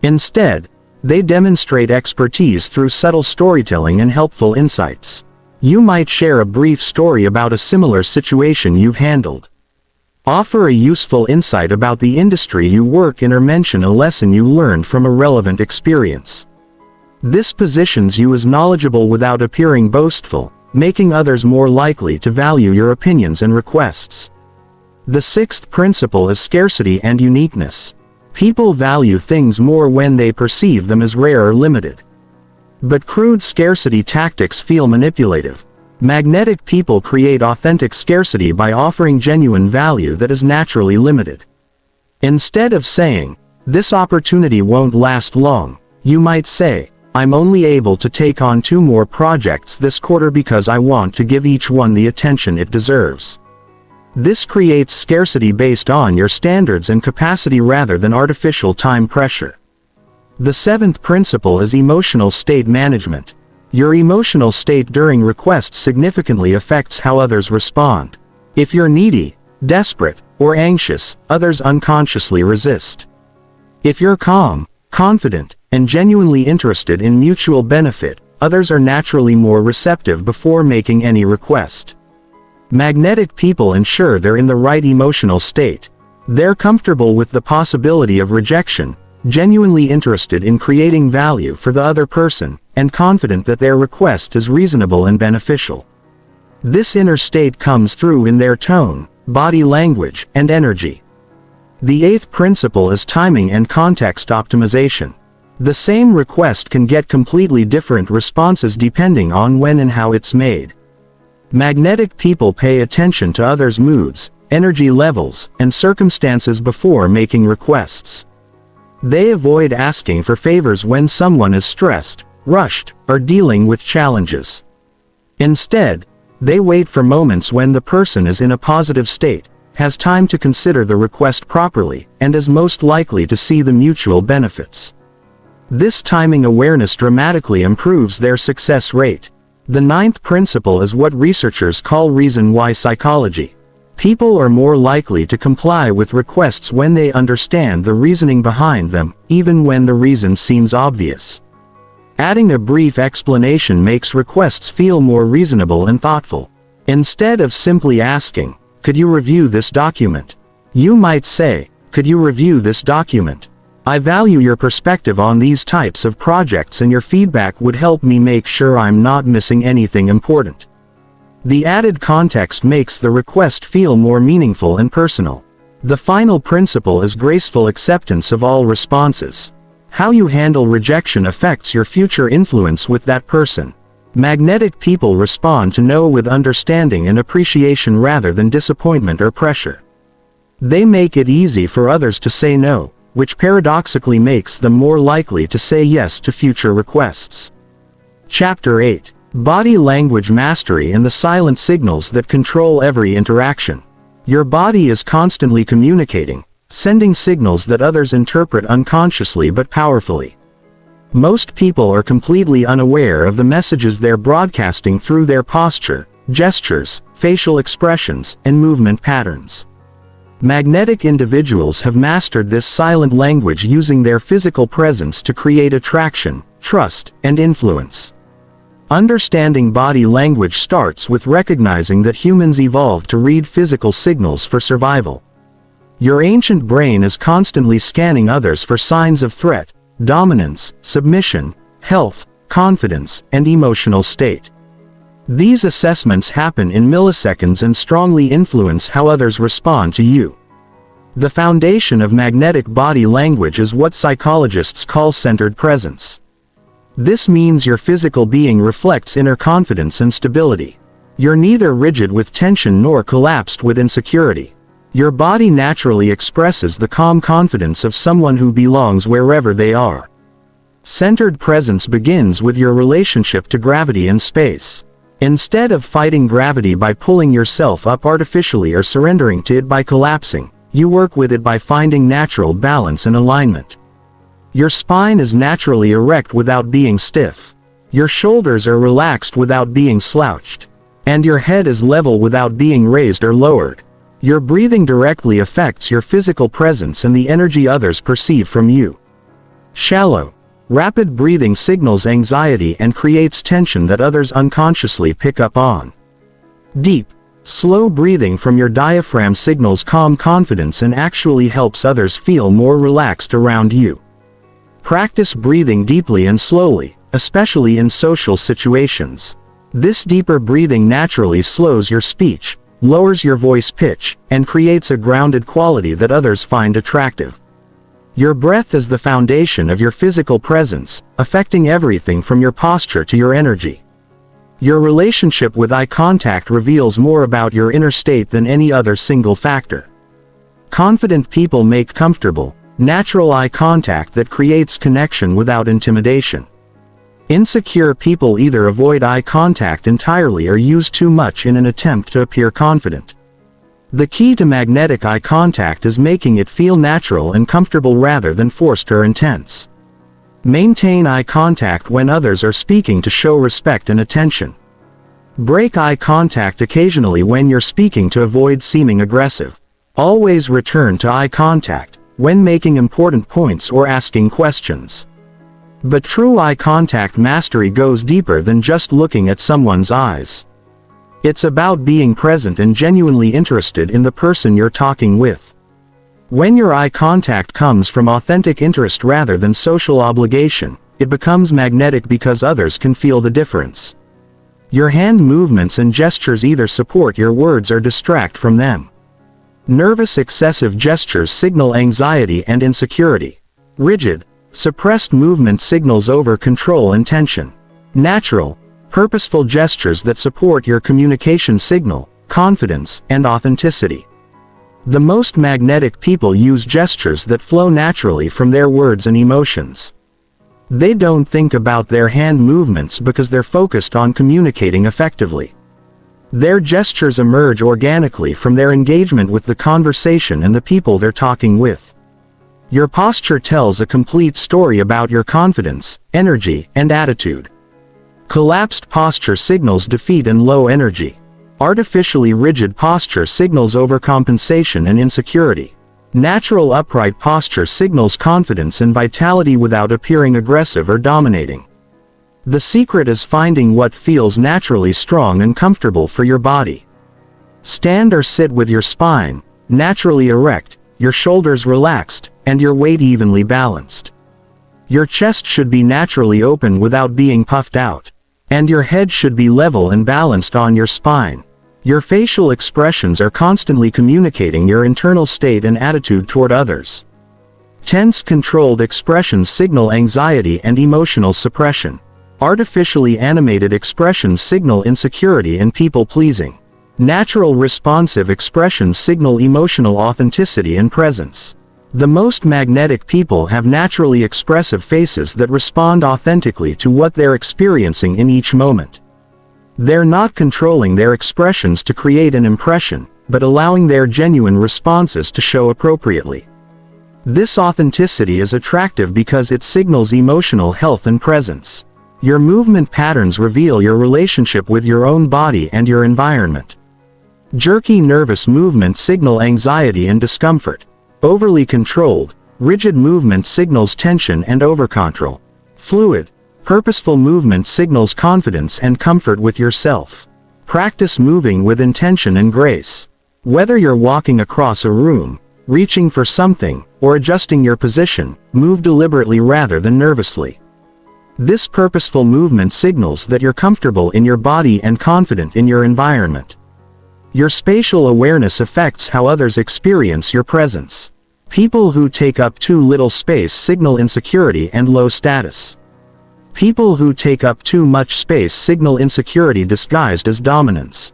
Instead, they demonstrate expertise through subtle storytelling and helpful insights. You might share a brief story about a similar situation you've handled. Offer a useful insight about the industry you work in or mention a lesson you learned from a relevant experience. This positions you as knowledgeable without appearing boastful, making others more likely to value your opinions and requests. The sixth principle is scarcity and uniqueness. People value things more when they perceive them as rare or limited. But crude scarcity tactics feel manipulative. Magnetic people create authentic scarcity by offering genuine value that is naturally limited. Instead of saying, "This opportunity won't last long," you might say, "I'm only able to take on 2 more projects this quarter because I want to give each one the attention it deserves." This creates scarcity based on your standards and capacity rather than artificial time pressure. The seventh principle is emotional state management. Your emotional state during requests significantly affects how others respond. If you're needy, desperate, or anxious, others unconsciously resist. If you're calm, confident, and genuinely interested in mutual benefit, others are naturally more receptive before making any request. Magnetic people ensure they're in the right emotional state. They're comfortable with the possibility of rejection, genuinely interested in creating value for the other person, and confident that their request is reasonable and beneficial. This inner state comes through in their tone, body language, and energy. The eighth principle is timing and context optimization. The same request can get completely different responses depending on when and how it's made. Magnetic people pay attention to others' moods, energy levels, and circumstances before making requests. They avoid asking for favors when someone is stressed, rushed, or dealing with challenges. Instead, they wait for moments when the person is in a positive state, has time to consider the request properly, and is most likely to see the mutual benefits. This timing awareness dramatically improves their success rate. The ninth principle is what researchers call reason why psychology. People are more likely to comply with requests when they understand the reasoning behind them, even when the reason seems obvious. Adding a brief explanation makes requests feel more reasonable and thoughtful. Instead of simply asking, "Could you review this document?" you might say, "Could you review this document? I value your perspective on these types of projects and your feedback would help me make sure I'm not missing anything important." The added context makes the request feel more meaningful and personal. The final principle is graceful acceptance of all responses. How you handle rejection affects your future influence with that person. Magnetic people respond to no with understanding and appreciation rather than disappointment or pressure. They make it easy for others to say no, which paradoxically makes them more likely to say yes to future requests. Chapter 8. Body Language Mastery and the Silent Signals That Control Every Interaction. Your body is constantly communicating, sending signals that others interpret unconsciously but powerfully. Most people are completely unaware of the messages they're broadcasting through their posture, gestures, facial expressions, and movement patterns. Magnetic individuals have mastered this silent language using their physical presence to create attraction, trust, and influence. Understanding body language starts with recognizing that humans evolved to read physical signals for survival. Your ancient brain is constantly scanning others for signs of threat, dominance, submission, health, confidence, and emotional state. These assessments happen in milliseconds and strongly influence how others respond to you. The foundation of magnetic body language is what psychologists call centered presence. This means your physical being reflects inner confidence and stability. You're neither rigid with tension nor collapsed with insecurity. Your body naturally expresses the calm confidence of someone who belongs wherever they are. Centered presence begins with your relationship to gravity and space. Instead of fighting gravity by pulling yourself up artificially or surrendering to it by collapsing, you work with it by finding natural balance and alignment. Your spine is naturally erect without being stiff. Your shoulders are relaxed without being slouched. And your head is level without being raised or lowered. Your breathing directly affects your physical presence and the energy others perceive from you. Shallow, rapid breathing signals anxiety and creates tension that others unconsciously pick up on. Deep, slow breathing from your diaphragm signals calm confidence and actually helps others feel more relaxed around you. Practice breathing deeply and slowly, especially in social situations. This deeper breathing naturally slows your speech, lowers your voice pitch, and creates a grounded quality that others find attractive. Your breath is the foundation of your physical presence, affecting everything from your posture to your energy. Your relationship with eye contact reveals more about your inner state than any other single factor. Confident people make comfortable, natural eye contact that creates connection without intimidation. Insecure people either avoid eye contact entirely or use too much in an attempt to appear confident. The key to magnetic eye contact is making it feel natural and comfortable rather than forced or intense. Maintain eye contact when others are speaking to show respect and attention. Break eye contact occasionally when you're speaking to avoid seeming aggressive. Always return to eye contact when making important points or asking questions. But true eye contact mastery goes deeper than just looking at someone's eyes. It's about being present and genuinely interested in the person you're talking with. When your eye contact comes from authentic interest rather than social obligation, it becomes magnetic because others can feel the difference. Your hand movements and gestures either support your words or distract from them. Nervous excessive gestures signal anxiety and insecurity. Rigid, suppressed movement signals over control and tension. Natural, purposeful gestures that support your communication signal confidence and authenticity. The most magnetic people use gestures that flow naturally from their words and emotions. They don't think about their hand movements because they're focused on communicating effectively. Their gestures emerge organically from their engagement with the conversation and the people they're talking with. Your posture tells a complete story about your confidence, energy, and attitude. Collapsed posture signals defeat and low energy. Artificially rigid posture signals overcompensation and insecurity. Natural upright posture signals confidence and vitality without appearing aggressive or dominating. The secret is finding what feels naturally strong and comfortable for your body. Stand or sit with your spine naturally erect, your shoulders relaxed, and your weight evenly balanced. Your chest should be naturally open without being puffed out. And your head should be level and balanced on your spine. Your facial expressions are constantly communicating your internal state and attitude toward others. Tense, controlled expressions signal anxiety and emotional suppression. Artificially animated expressions signal insecurity and people-pleasing. Natural, responsive expressions signal emotional authenticity and presence. The most magnetic people have naturally expressive faces that respond authentically to what they're experiencing in each moment. They're not controlling their expressions to create an impression, but allowing their genuine responses to show appropriately. This authenticity is attractive because it signals emotional health and presence. Your movement patterns reveal your relationship with your own body and your environment. Jerky, nervous movements signal anxiety and discomfort. Overly controlled, rigid movement signals tension and overcontrol. Fluid, purposeful movement signals confidence and comfort with yourself. Practice moving with intention and grace. Whether you're walking across a room, reaching for something, or adjusting your position, move deliberately rather than nervously. This purposeful movement signals that you're comfortable in your body and confident in your environment. Your spatial awareness affects how others experience your presence. People who take up too little space signal insecurity and low status. People who take up too much space signal insecurity disguised as dominance.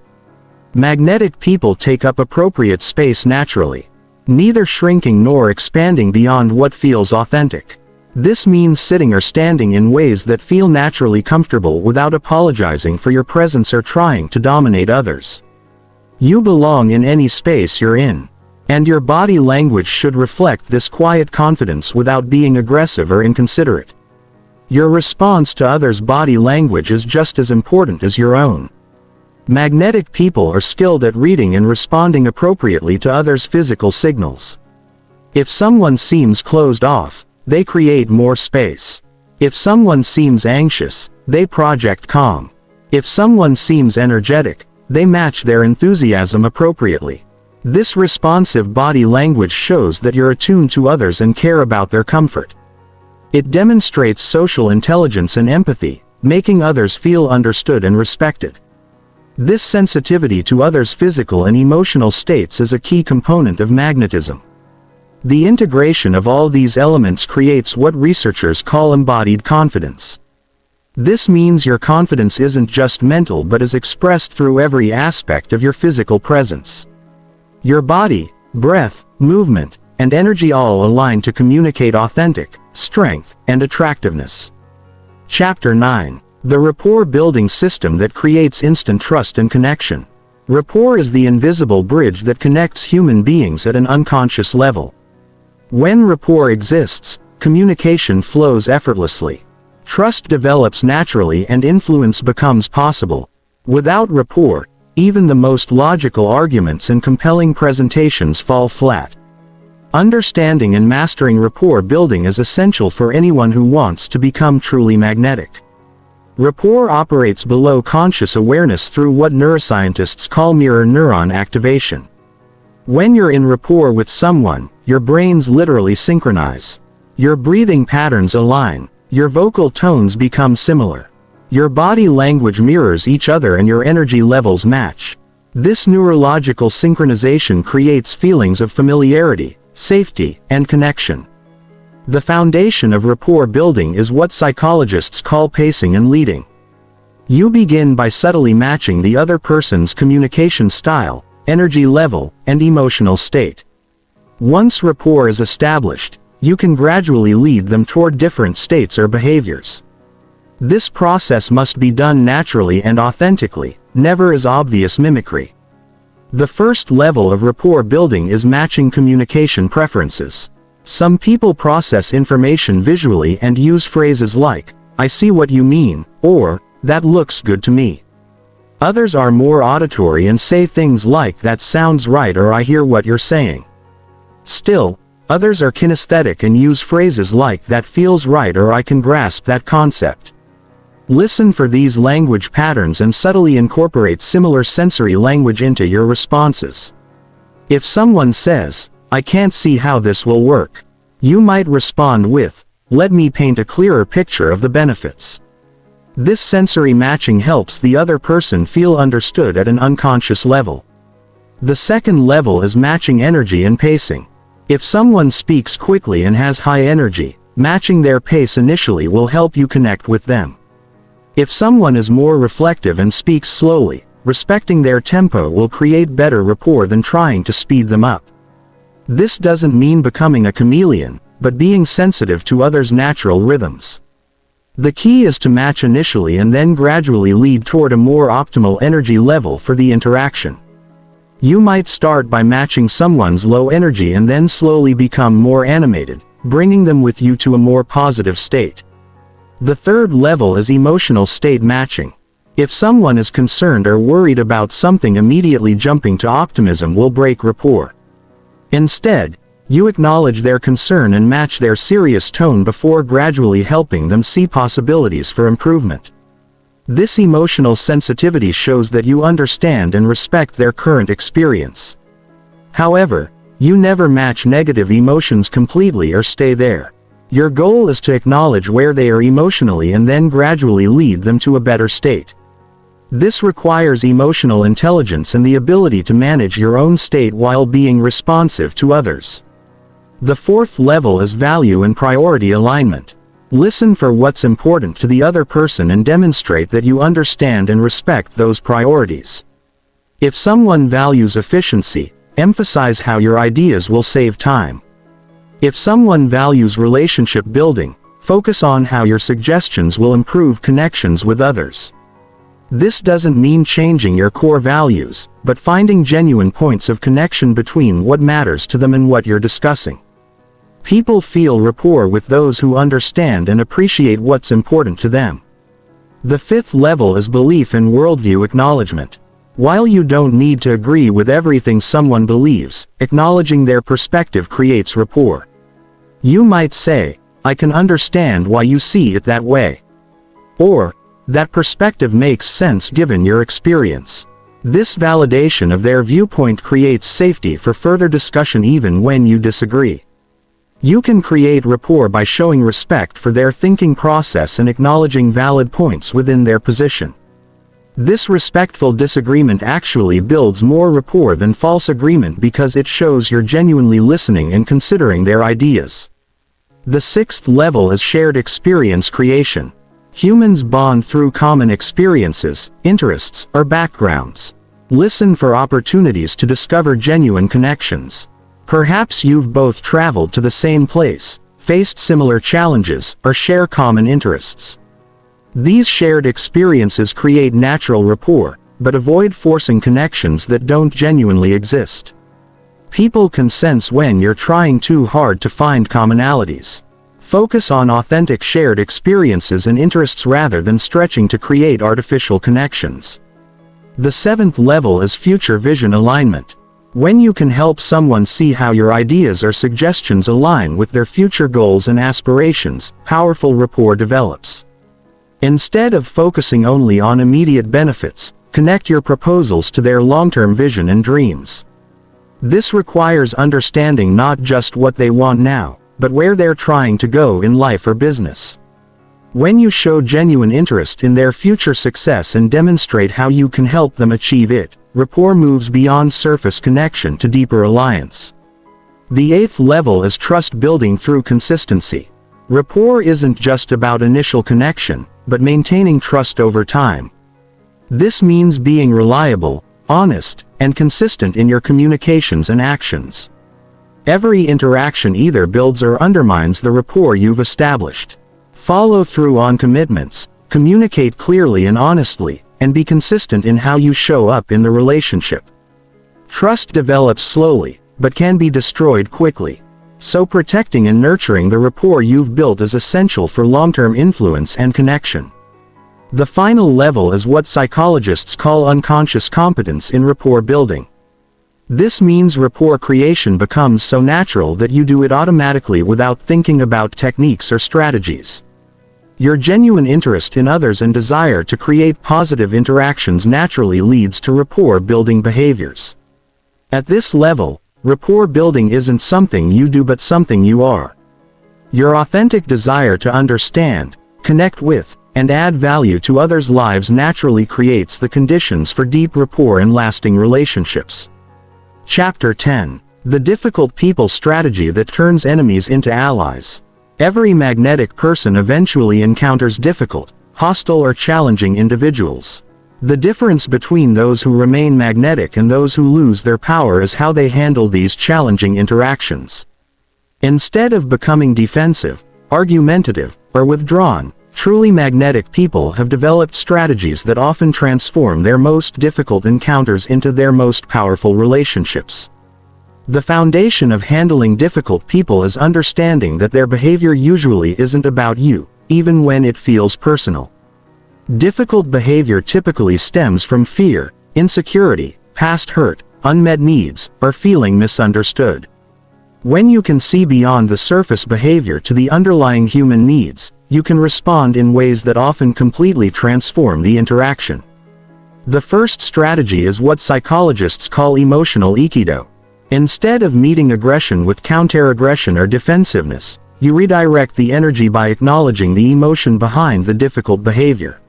Magnetic people take up appropriate space naturally, neither shrinking nor expanding beyond what feels authentic. This means sitting or standing in ways that feel naturally comfortable without apologizing for your presence or trying to dominate others. You belong in any space you're in. And your body language should reflect this quiet confidence without being aggressive or inconsiderate. Your response to others' body language is just as important as your own. Magnetic people are skilled at reading and responding appropriately to others' physical signals. If someone seems closed off, they create more space. If someone seems anxious, they project calm. If someone seems energetic, they match their enthusiasm appropriately. This responsive body language shows that you're attuned to others and care about their comfort. It demonstrates social intelligence and empathy, making others feel understood and respected. This sensitivity to others' physical and emotional states is a key component of magnetism. The integration of all these elements creates what researchers call embodied confidence. This means your confidence isn't just mental but is expressed through every aspect of your physical presence. Your body, breath, movement, and energy all align to communicate authentic strength and attractiveness. Chapter 9. The rapport building system that creates instant trust and connection. Rapport is the invisible bridge that connects human beings at an unconscious level. When rapport exists, communication flows effortlessly. Trust develops naturally and influence becomes possible. Without rapport, even the most logical arguments and compelling presentations fall flat. Understanding and mastering rapport building is essential for anyone who wants to become truly magnetic. Rapport operates below conscious awareness through what neuroscientists call mirror neuron activation. When you're in rapport with someone, your brains literally synchronize. Your breathing patterns align, your vocal tones become similar. Your body language mirrors each other and your energy levels match. This neurological synchronization creates feelings of familiarity, safety, and connection. The foundation of rapport building is what psychologists call pacing and leading. You begin by subtly matching the other person's communication style, energy level, and emotional state. Once rapport is established, you can gradually lead them toward different states or behaviors. This process must be done naturally and authentically, never as obvious mimicry. The first level of rapport building is matching communication preferences. Some people process information visually and use phrases like, "I see what you mean," or, "That looks good to me." Others are more auditory and say things like, "That sounds right," or "I hear what you're saying." Still, others are kinesthetic and use phrases like, "That feels right," or "I can grasp that concept." Listen for these language patterns and subtly incorporate similar sensory language into your responses. If someone says, "I can't see how this will work," you might respond with, "Let me paint a clearer picture of the benefits." This sensory matching helps the other person feel understood at an unconscious level. The second level is matching energy and pacing. If someone speaks quickly and has high energy, matching their pace initially will help you connect with them. If someone is more reflective and speaks slowly, respecting their tempo will create better rapport than trying to speed them up. This doesn't mean becoming a chameleon, but being sensitive to others' natural rhythms. The key is to match initially and then gradually lead toward a more optimal energy level for the interaction. You might start by matching someone's low energy and then slowly become more animated, bringing them with you to a more positive state. The third level is emotional state matching. If someone is concerned or worried about something, immediately jumping to optimism will break rapport. Instead, you acknowledge their concern and match their serious tone before gradually helping them see possibilities for improvement. This emotional sensitivity shows that you understand and respect their current experience. However, you never match negative emotions completely or stay there. Your goal is to acknowledge where they are emotionally and then gradually lead them to a better state. This requires emotional intelligence and the ability to manage your own state while being responsive to others. The fourth level is value and priority alignment. Listen for what's important to the other person and demonstrate that you understand and respect those priorities. If someone values efficiency, emphasize how your ideas will save time. If someone values relationship building, Focus on how your suggestions will improve connections with others. This doesn't mean changing your core values, but finding genuine points of connection between what matters to them and what you're discussing. People feel rapport with those who understand and appreciate what's important to them. The fifth level is belief and worldview acknowledgement. While you don't need to agree with everything someone believes, acknowledging their perspective creates rapport. You might say, "I can understand why you see it that way." Or, "That perspective makes sense given your experience." This validation of their viewpoint creates safety for further discussion even when you disagree. You can create rapport by showing respect for their thinking process and acknowledging valid points within their position. This respectful disagreement actually builds more rapport than false agreement because it shows you're genuinely listening and considering their ideas. The sixth level is shared experience creation. Humans bond through common experiences, interests, or backgrounds. Listen for opportunities to discover genuine connections. Perhaps you've both traveled to the same place, faced similar challenges, or share common interests. These shared experiences create natural rapport, but avoid forcing connections that don't genuinely exist. People can sense when you're trying too hard to find commonalities. Focus on authentic shared experiences and interests rather than stretching to create artificial connections. The seventh level is future vision alignment. When you can help someone see how your ideas or suggestions align with their future goals and aspirations, powerful rapport develops. Instead of focusing only on immediate benefits, connect your proposals to their long-term vision and dreams. This requires understanding not just what they want now, but where they're trying to go in life or business. When you show genuine interest in their future success and demonstrate how you can help them achieve it, rapport moves beyond surface connection to deeper alliance. The eighth level is trust building through consistency. Rapport isn't just about initial connection, but maintaining trust over time. This means being reliable, honest, and consistent in your communications and actions. Every interaction either builds or undermines the rapport you've established. Follow through on commitments, communicate clearly and honestly, and be consistent in how you show up in the relationship. Trust develops slowly, but can be destroyed quickly. So protecting and nurturing the rapport you've built is essential for long-term influence and connection. The final level is what psychologists call unconscious competence in rapport building. This means rapport creation becomes so natural that you do it automatically without thinking about techniques or strategies. Your genuine interest in others and desire to create positive interactions naturally leads to rapport building behaviors. At this level, rapport building isn't something you do but something you are. Your authentic desire to understand, connect with, and add value to others' lives naturally creates the conditions for deep rapport and lasting relationships. Chapter 10. The difficult people strategy that turns enemies into allies. Every magnetic person eventually encounters difficult, hostile or challenging individuals. The difference between those who remain magnetic and those who lose their power is how they handle these challenging interactions. Instead of becoming defensive, argumentative, or withdrawn, truly magnetic people have developed strategies that often transform their most difficult encounters into their most powerful relationships. The foundation of handling difficult people is understanding that their behavior usually isn't about you, even when it feels personal. Difficult behavior typically stems from fear, insecurity, past hurt, unmet needs, or feeling misunderstood. When you can see beyond the surface behavior to the underlying human needs, you can respond in ways that often completely transform the interaction. The first strategy is what psychologists call emotional aikido. Instead of meeting aggression with counter-aggression or defensiveness, you redirect the energy by acknowledging the emotion behind the difficult behavior.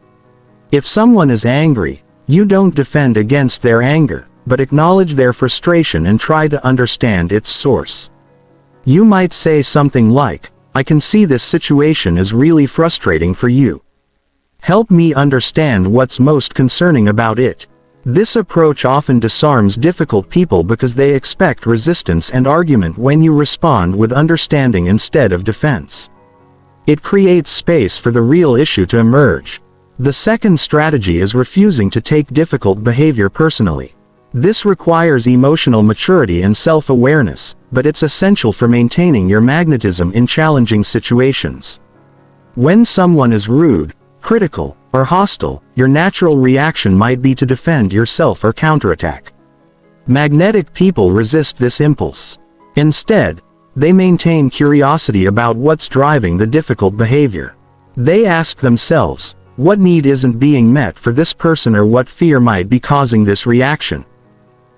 If someone is angry, you don't defend against their anger, but acknowledge their frustration and try to understand its source. You might say something like, "I can see this situation is really frustrating for you. Help me understand what's most concerning about it." This approach often disarms difficult people because they expect resistance and argument when you respond with understanding instead of defense. It creates space for the real issue to emerge. The second strategy is refusing to take difficult behavior personally. This requires emotional maturity and self-awareness, but it's essential for maintaining your magnetism in challenging situations. When someone is rude, critical, or hostile, your natural reaction might be to defend yourself or counterattack. Magnetic people resist this impulse. Instead, they maintain curiosity about what's driving the difficult behavior. They ask themselves, what need isn't being met for this person, or what fear might be causing this reaction?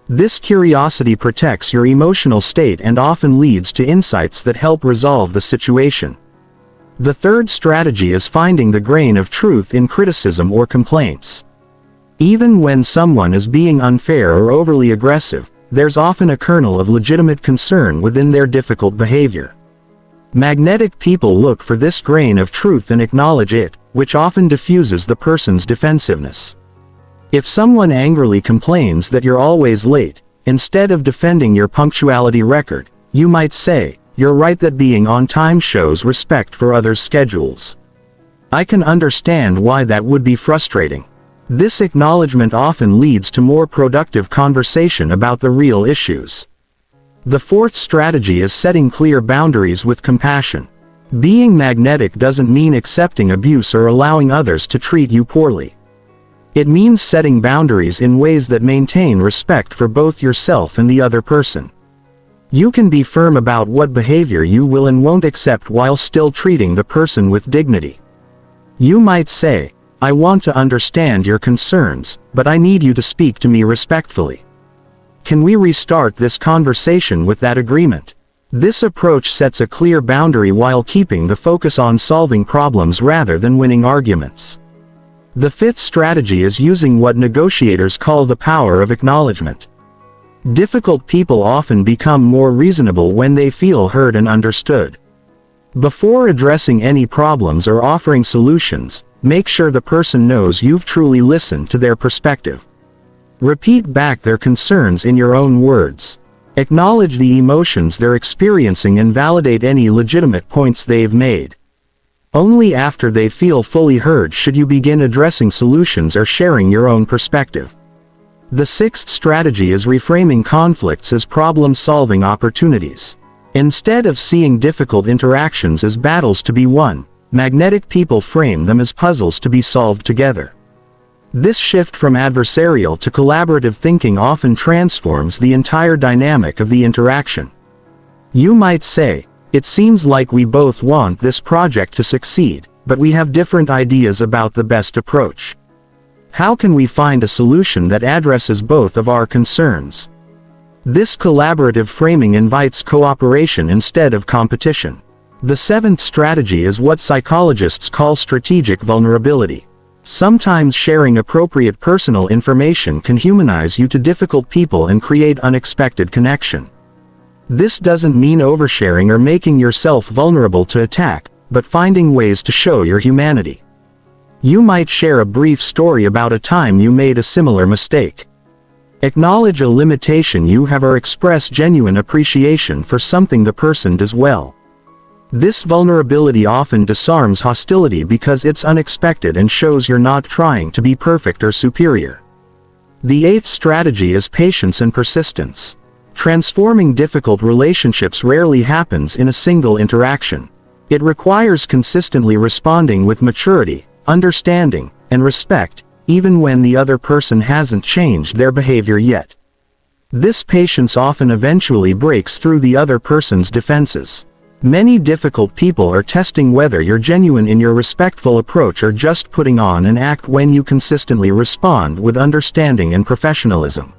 This curiosity protects your emotional state and often leads to insights that help resolve the situation. The third strategy is finding the grain of truth in criticism or complaints. Even when someone is being unfair or overly aggressive, there's often a kernel of legitimate concern within their difficult behavior. Magnetic people look for this grain of truth and acknowledge it, which often diffuses the person's defensiveness. If someone angrily complains that you're always late, instead of defending your punctuality record, you might say, "You're right that being on time shows respect for others' schedules. I can understand why that would be frustrating." This acknowledgement often leads to more productive conversation about the real issues. The fourth strategy is setting clear boundaries with compassion. Being magnetic doesn't mean accepting abuse or allowing others to treat you poorly. It means setting boundaries in ways that maintain respect for both yourself and the other person. You can be firm about what behavior you will and won't accept while still treating the person with dignity. You might say, "I want to understand your concerns, but I need you to speak to me respectfully. Can we restart this conversation with that agreement?" This approach sets a clear boundary while keeping the focus on solving problems rather than winning arguments. The fifth strategy is using what negotiators call the power of acknowledgement. Difficult people often become more reasonable when they feel heard and understood. Before addressing any problems or offering solutions, make sure the person knows you've truly listened to their perspective. Repeat back their concerns in your own words. Acknowledge the emotions they're experiencing and validate any legitimate points they've made. Only after they feel fully heard should you begin addressing solutions or sharing your own perspective. The sixth strategy is reframing conflicts as problem-solving opportunities. Instead of seeing difficult interactions as battles to be won, magnetic people frame them as puzzles to be solved together. This shift from adversarial to collaborative thinking often transforms the entire dynamic of the interaction. You might say, "It seems like we both want this project to succeed, but we have different ideas about the best approach. How can we find a solution that addresses both of our concerns?" This collaborative framing invites cooperation instead of competition. The seventh strategy is what psychologists call strategic vulnerability. Sometimes sharing appropriate personal information can humanize you to difficult people and create unexpected connection. This doesn't mean oversharing or making yourself vulnerable to attack, but finding ways to show your humanity. You might share a brief story about a time you made a similar mistake. Acknowledge a limitation you have or express genuine appreciation for something the person does well. This vulnerability often disarms hostility because it's unexpected and shows you're not trying to be perfect or superior. The eighth strategy is patience and persistence. Transforming difficult relationships rarely happens in a single interaction. It requires consistently responding with maturity, understanding, and respect, even when the other person hasn't changed their behavior yet. This patience often eventually breaks through the other person's defenses. Many difficult people are testing whether you're genuine in your respectful approach or just putting on an act when you consistently respond with understanding and professionalism.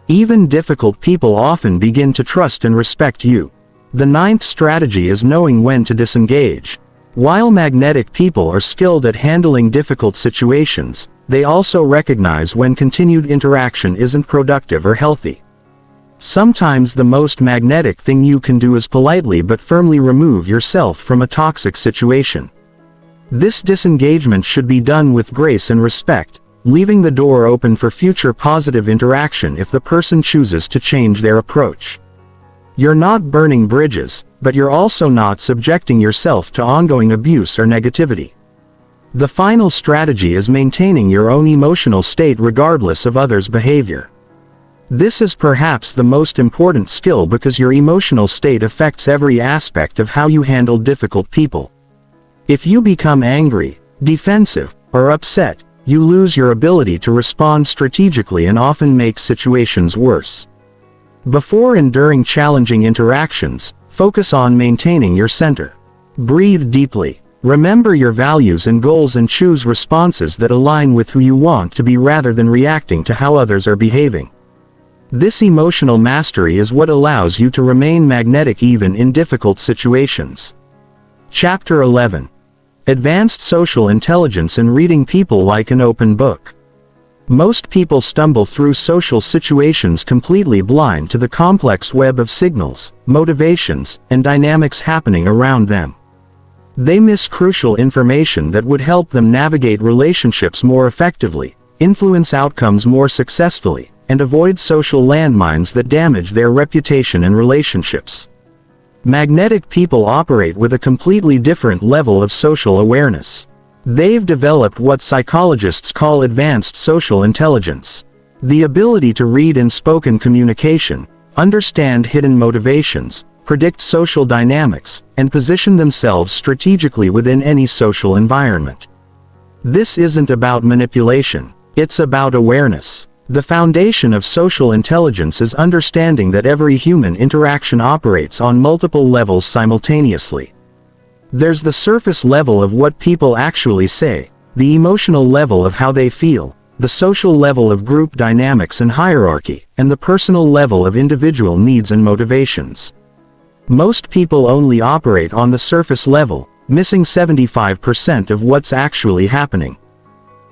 Even difficult people often begin to trust and respect you. The ninth strategy is knowing when to disengage. While magnetic people are skilled at handling difficult situations, they also recognize when continued interaction isn't productive or healthy. Sometimes the most magnetic thing you can do is politely but firmly remove yourself from a toxic situation. This disengagement should be done with grace and respect, leaving the door open for future positive interaction if the person chooses to change their approach. You're not burning bridges, but you're also not subjecting yourself to ongoing abuse or negativity. The final strategy is maintaining your own emotional state regardless of others' behavior. This is perhaps the most important skill because your emotional state affects every aspect of how you handle difficult people. If you become angry, defensive, or upset, you lose your ability to respond strategically and often make situations worse. Before and during challenging interactions, focus on maintaining your center. Breathe deeply. Remember your values and goals and choose responses that align with who you want to be rather than reacting to how others are behaving. This emotional mastery is what allows you to remain magnetic even in difficult situations. Chapter 11. Advanced Social Intelligence and Reading People Like an Open Book. Most people stumble through social situations completely blind to the complex web of signals, motivations, and dynamics happening around them. They miss crucial information that would help them navigate relationships more effectively, influence outcomes more successfully, and avoid social landmines that damage their reputation and relationships. Magnetic people operate with a completely different level of social awareness. They've developed what psychologists call advanced social intelligence. The ability to read in spoken communication, understand hidden motivations, predict social dynamics, and position themselves strategically within any social environment. This isn't about manipulation, it's about awareness. The foundation of social intelligence is understanding that every human interaction operates on multiple levels simultaneously. There's the surface level of what people actually say, the emotional level of how they feel, the social level of group dynamics and hierarchy, and the personal level of individual needs and motivations. Most people only operate on the surface level, missing 75% of what's actually happening.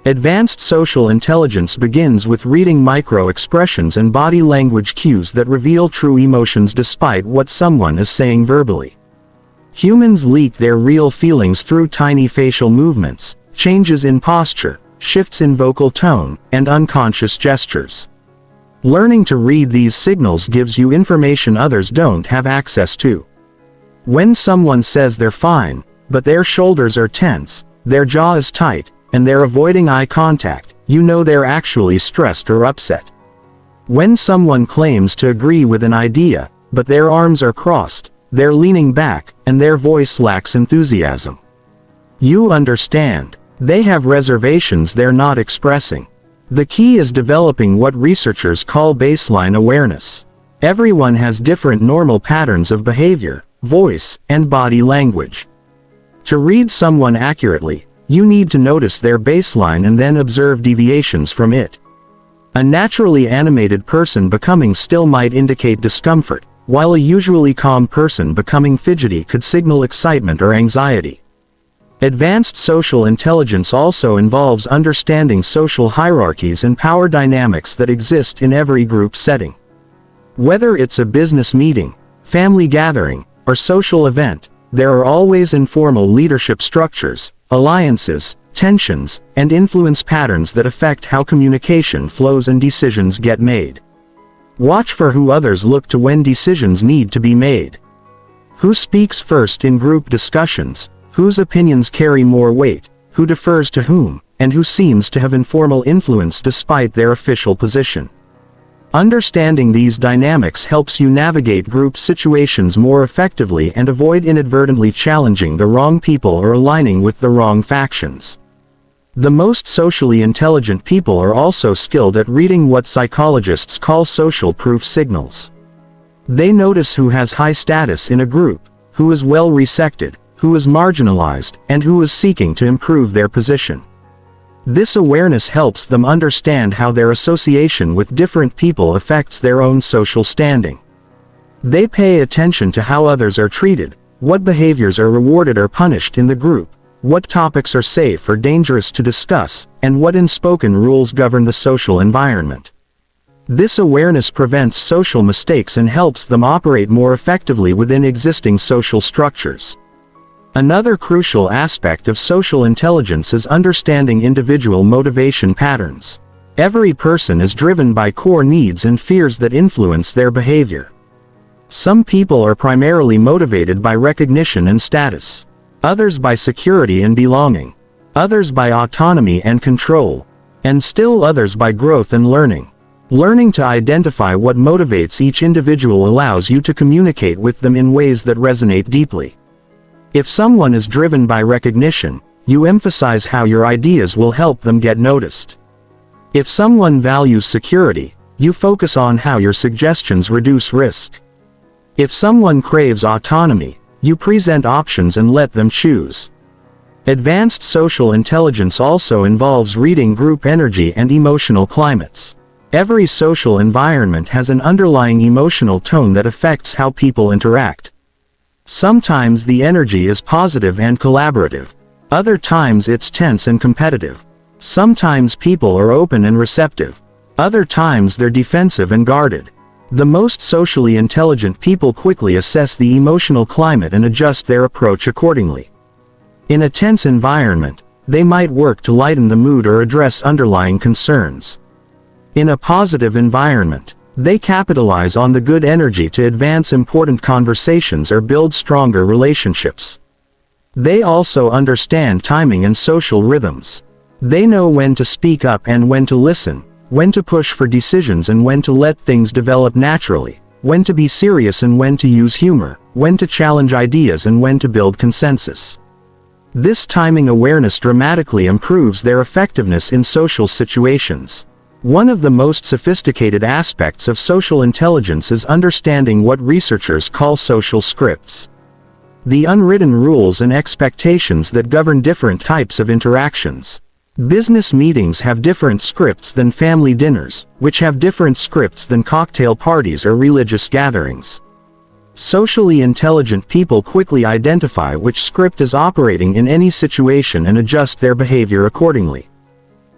Advanced social intelligence begins with reading micro-expressions and body language cues that reveal true emotions despite what someone is saying verbally. Humans leak their real feelings through tiny facial movements, changes in posture, shifts in vocal tone, and unconscious gestures. Learning to read these signals gives you information others don't have access to. When someone says they're fine, but their shoulders are tense, their jaw is tight, and they're avoiding eye contact, you know they're actually stressed or upset. When someone claims to agree with an idea, but their arms are crossed, they're leaning back, and their voice lacks enthusiasm. You understand. They have reservations they're not expressing. The key is developing what researchers call baseline awareness. Everyone has different normal patterns of behavior, voice, and body language. To read someone accurately, you need to notice their baseline and then observe deviations from it. A naturally animated person becoming still might indicate discomfort, while a usually calm person becoming fidgety could signal excitement or anxiety. Advanced social intelligence also involves understanding social hierarchies and power dynamics that exist in every group setting. Whether it's a business meeting, family gathering, or social event, there are always informal leadership structures, alliances, tensions, and influence patterns that affect how communication flows and decisions get made. Watch for who others look to when decisions need to be made. Who speaks first in group discussions, whose opinions carry more weight, who defers to whom, and who seems to have informal influence despite their official position. Understanding these dynamics helps you navigate group situations more effectively and avoid inadvertently challenging the wrong people or aligning with the wrong factions. The most socially intelligent people are also skilled at reading what psychologists call social proof signals. They notice who has high status in a group, who is well respected, who is marginalized, and who is seeking to improve their position. This awareness helps them understand how their association with different people affects their own social standing. They pay attention to how others are treated, what behaviors are rewarded or punished in the group, what topics are safe or dangerous to discuss, and what unspoken rules govern the social environment. This awareness prevents social mistakes and helps them operate more effectively within existing social structures. Another crucial aspect of social intelligence is understanding individual motivation patterns. Every person is driven by core needs and fears that influence their behavior. Some people are primarily motivated by recognition and status. Others by security and belonging. Others by autonomy and control. And still others by growth and learning. Learning to identify what motivates each individual allows you to communicate with them in ways that resonate deeply. If someone is driven by recognition, you emphasize how your ideas will help them get noticed. If someone values security, you focus on how your suggestions reduce risk. If someone craves autonomy, you present options and let them choose. Advanced social intelligence also involves reading group energy and emotional climates. Every social environment has an underlying emotional tone that affects how people interact. Sometimes the energy is positive and collaborative. Other times it's tense and competitive. Sometimes people are open and receptive. Other times they're defensive and guarded. The most socially intelligent people quickly assess the emotional climate and adjust their approach accordingly. In a tense environment, they might work to lighten the mood or address underlying concerns. In a positive environment, they capitalize on the good energy to advance important conversations or build stronger relationships. They also understand timing and social rhythms. They know when to speak up and when to listen, when to push for decisions and when to let things develop naturally, when to be serious and when to use humor, when to challenge ideas and when to build consensus. This timing awareness dramatically improves their effectiveness in social situations. One of the most sophisticated aspects of social intelligence is understanding what researchers call social scripts. The unwritten rules and expectations that govern different types of interactions. Business meetings have different scripts than family dinners, which have different scripts than cocktail parties or religious gatherings. Socially intelligent people quickly identify which script is operating in any situation and adjust their behavior accordingly.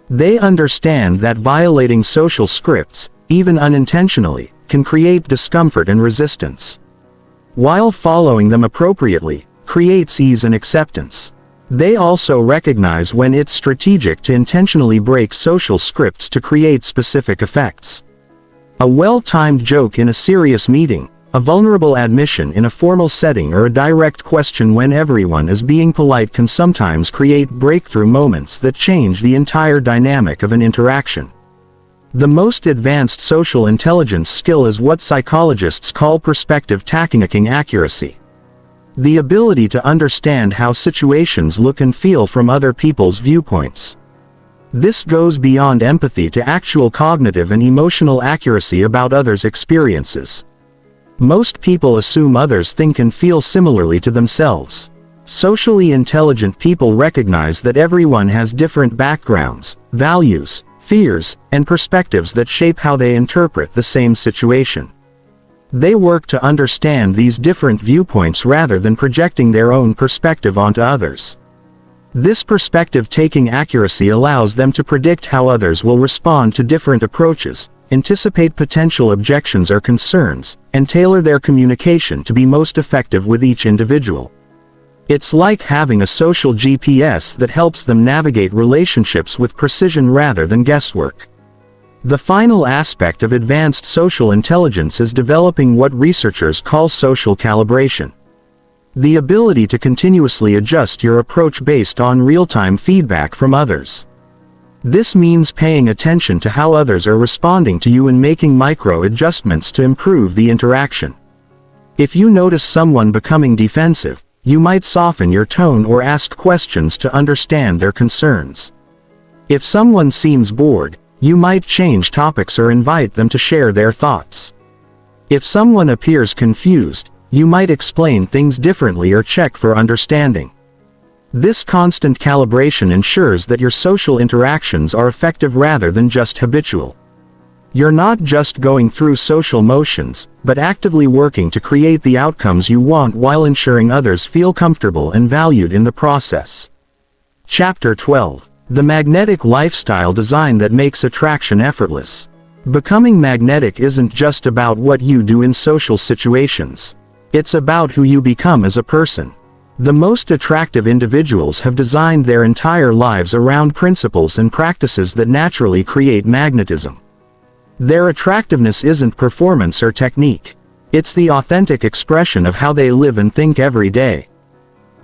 They understand that violating social scripts, even unintentionally, can create discomfort and resistance, while following them appropriately creates ease and acceptance. They also recognize when it's strategic to intentionally break social scripts to create specific effects. A well-timed joke in a serious meeting, a vulnerable admission in a formal setting, or a direct question when everyone is being polite can sometimes create breakthrough moments that change the entire dynamic of an interaction. The most advanced social intelligence skill is what psychologists call perspective taking accuracy. The ability to understand how situations look and feel from other people's viewpoints. This goes beyond empathy to actual cognitive and emotional accuracy about others' experiences. Most people assume others think and feel similarly to themselves. Socially intelligent people recognize that everyone has different backgrounds, values, fears, and perspectives that shape how they interpret the same situation. They work to understand these different viewpoints rather than projecting their own perspective onto others. This perspective-taking accuracy allows them to predict how others will respond to different approaches, anticipate potential objections or concerns, and tailor their communication to be most effective with each individual. It's like having a social GPS that helps them navigate relationships with precision rather than guesswork. The final aspect of advanced social intelligence is developing what researchers call social calibration. The ability to continuously adjust your approach based on real-time feedback from others. This means paying attention to how others are responding to you and making micro-adjustments to improve the interaction. If you notice someone becoming defensive, you might soften your tone or ask questions to understand their concerns. If someone seems bored, you might change topics or invite them to share their thoughts. If someone appears confused, you might explain things differently or check for understanding. This constant calibration ensures that your social interactions are effective rather than just habitual. You're not just going through social motions, but actively working to create the outcomes you want while ensuring others feel comfortable and valued in the process. Chapter 12. The Magnetic Lifestyle Design That Makes Attraction Effortless. Becoming magnetic isn't just about what you do in social situations. It's about who you become as a person. The most attractive individuals have designed their entire lives around principles and practices that naturally create magnetism. Their attractiveness isn't performance or technique. It's the authentic expression of how they live and think every day.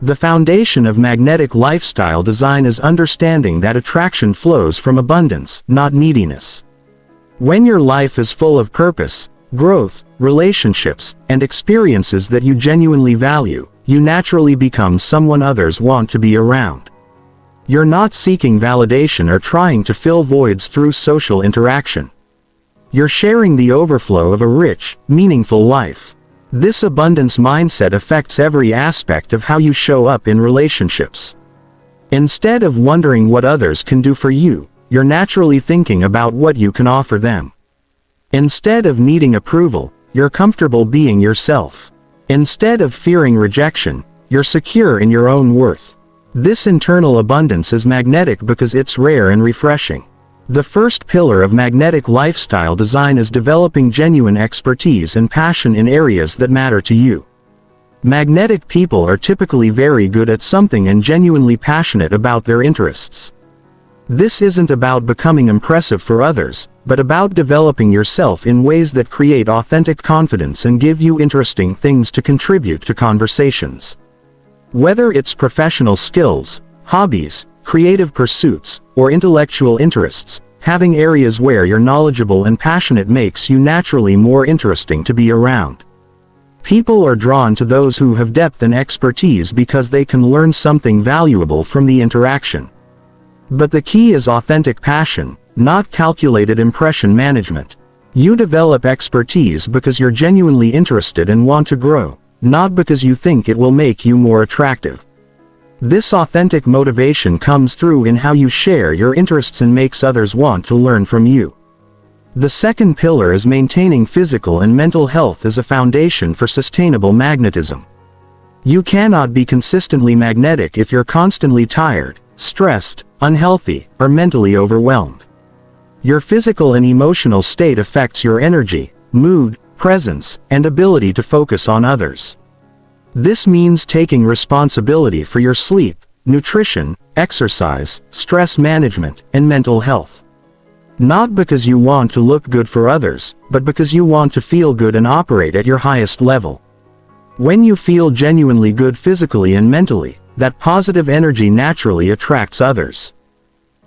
The foundation of magnetic lifestyle design is understanding that attraction flows from abundance, not neediness. When your life is full of purpose, growth, relationships, and experiences that you genuinely value, you naturally become someone others want to be around. You're not seeking validation or trying to fill voids through social interaction. You're sharing the overflow of a rich, meaningful life. This abundance mindset affects every aspect of how you show up in relationships. Instead of wondering what others can do for you, you're naturally thinking about what you can offer them. Instead of needing approval, you're comfortable being yourself. Instead of fearing rejection, you're secure in your own worth. This internal abundance is magnetic because it's rare and refreshing. The first pillar of magnetic lifestyle design is developing genuine expertise and passion in areas that matter to you. Magnetic people are typically very good at something and genuinely passionate about their interests. This isn't about becoming impressive for others, but about developing yourself in ways that create authentic confidence and give you interesting things to contribute to conversations. Whether it's professional skills, hobbies, creative pursuits, or intellectual interests, having areas where you're knowledgeable and passionate makes you naturally more interesting to be around. People are drawn to those who have depth and expertise because they can learn something valuable from the interaction. But the key is authentic passion, not calculated impression management. You develop expertise because you're genuinely interested and want to grow, not because you think it will make you more attractive. This authentic motivation comes through in how you share your interests and makes others want to learn from you. The second pillar is maintaining physical and mental health as a foundation for sustainable magnetism. You cannot be consistently magnetic if you're constantly tired, stressed, unhealthy, or mentally overwhelmed. Your physical and emotional state affects your energy, mood, presence, and ability to focus on others. This means taking responsibility for your sleep, nutrition, exercise, stress management, and mental health. Not because you want to look good for others, but because you want to feel good and operate at your highest level. When you feel genuinely good physically and mentally, that positive energy naturally attracts others.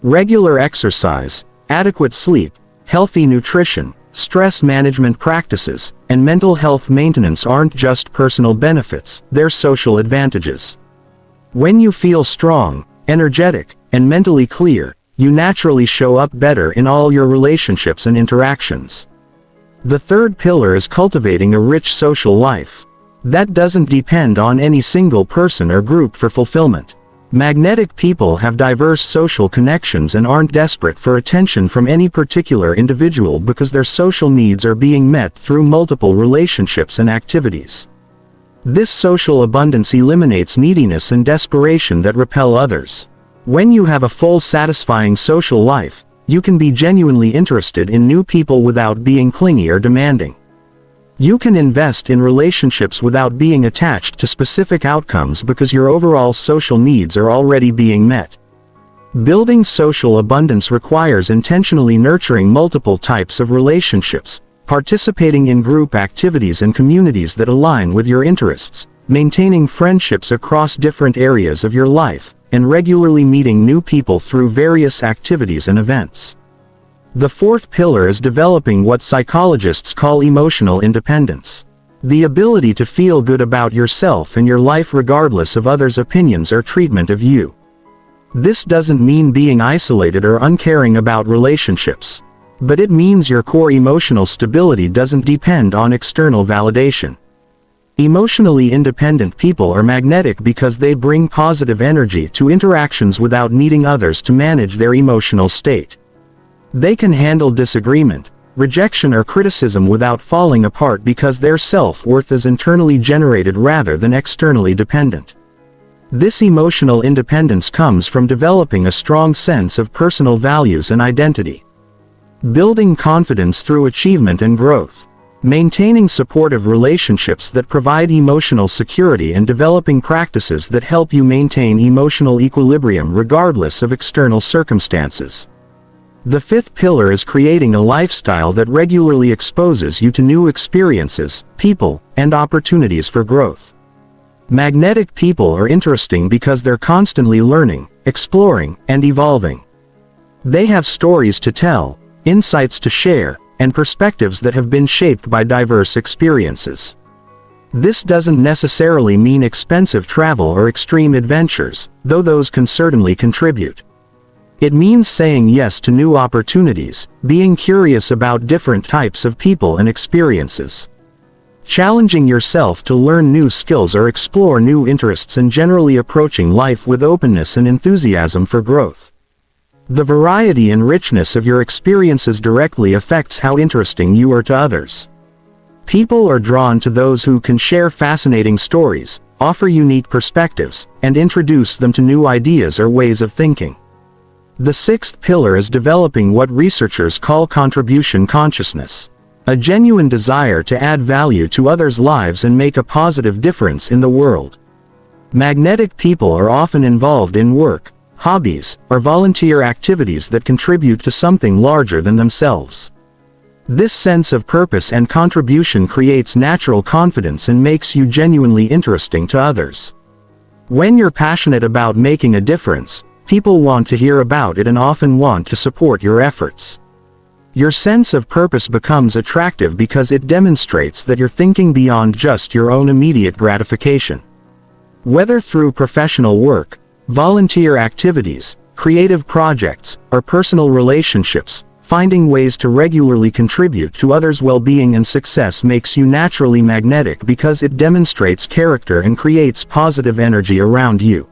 Regular exercise, adequate sleep, healthy nutrition, stress management practices, and mental health maintenance aren't just personal benefits, they're social advantages. When you feel strong, energetic, and mentally clear, you naturally show up better in all your relationships and interactions. The third pillar is cultivating a rich social life. That doesn't depend on any single person or group for fulfillment. Magnetic people have diverse social connections and aren't desperate for attention from any particular individual because their social needs are being met through multiple relationships and activities. This social abundance eliminates neediness and desperation that repel others. When you have a full, satisfying social life, you can be genuinely interested in new people without being clingy or demanding. You can invest in relationships without being attached to specific outcomes because your overall social needs are already being met. Building social abundance requires intentionally nurturing multiple types of relationships, participating in group activities and communities that align with your interests, maintaining friendships across different areas of your life, and regularly meeting new people through various activities and events. The fourth pillar is developing what psychologists call emotional independence. The ability to feel good about yourself and your life regardless of others' opinions or treatment of you. This doesn't mean being isolated or uncaring about relationships. But it means your core emotional stability doesn't depend on external validation. Emotionally independent people are magnetic because they bring positive energy to interactions without needing others to manage their emotional state. They can handle disagreement, rejection or criticism without falling apart because their self-worth is internally generated rather than externally dependent. This emotional independence comes from developing a strong sense of personal values and identity. Building confidence through achievement and growth. Maintaining supportive relationships that provide emotional security and developing practices that help you maintain emotional equilibrium regardless of external circumstances. The fifth pillar is creating a lifestyle that regularly exposes you to new experiences, people, and opportunities for growth. Magnetic people are interesting because they're constantly learning, exploring, and evolving. They have stories to tell, insights to share, and perspectives that have been shaped by diverse experiences. This doesn't necessarily mean expensive travel or extreme adventures, though those can certainly contribute. It means saying yes to new opportunities, being curious about different types of people and experiences, challenging yourself to learn new skills or explore new interests, and generally approaching life with openness and enthusiasm for growth. The variety and richness of your experiences directly affects how interesting you are to others. People are drawn to those who can share fascinating stories, offer unique perspectives, and introduce them to new ideas or ways of thinking. The sixth pillar is developing what researchers call contribution consciousness, a genuine desire to add value to others' lives and make a positive difference in the world. Magnetic people are often involved in work, hobbies, or volunteer activities that contribute to something larger than themselves. This sense of purpose and contribution creates natural confidence and makes you genuinely interesting to others. When you're passionate about making a difference, people want to hear about it and often want to support your efforts. Your sense of purpose becomes attractive because it demonstrates that you're thinking beyond just your own immediate gratification. Whether through professional work, volunteer activities, creative projects, or personal relationships, finding ways to regularly contribute to others' well-being and success makes you naturally magnetic because it demonstrates character and creates positive energy around you.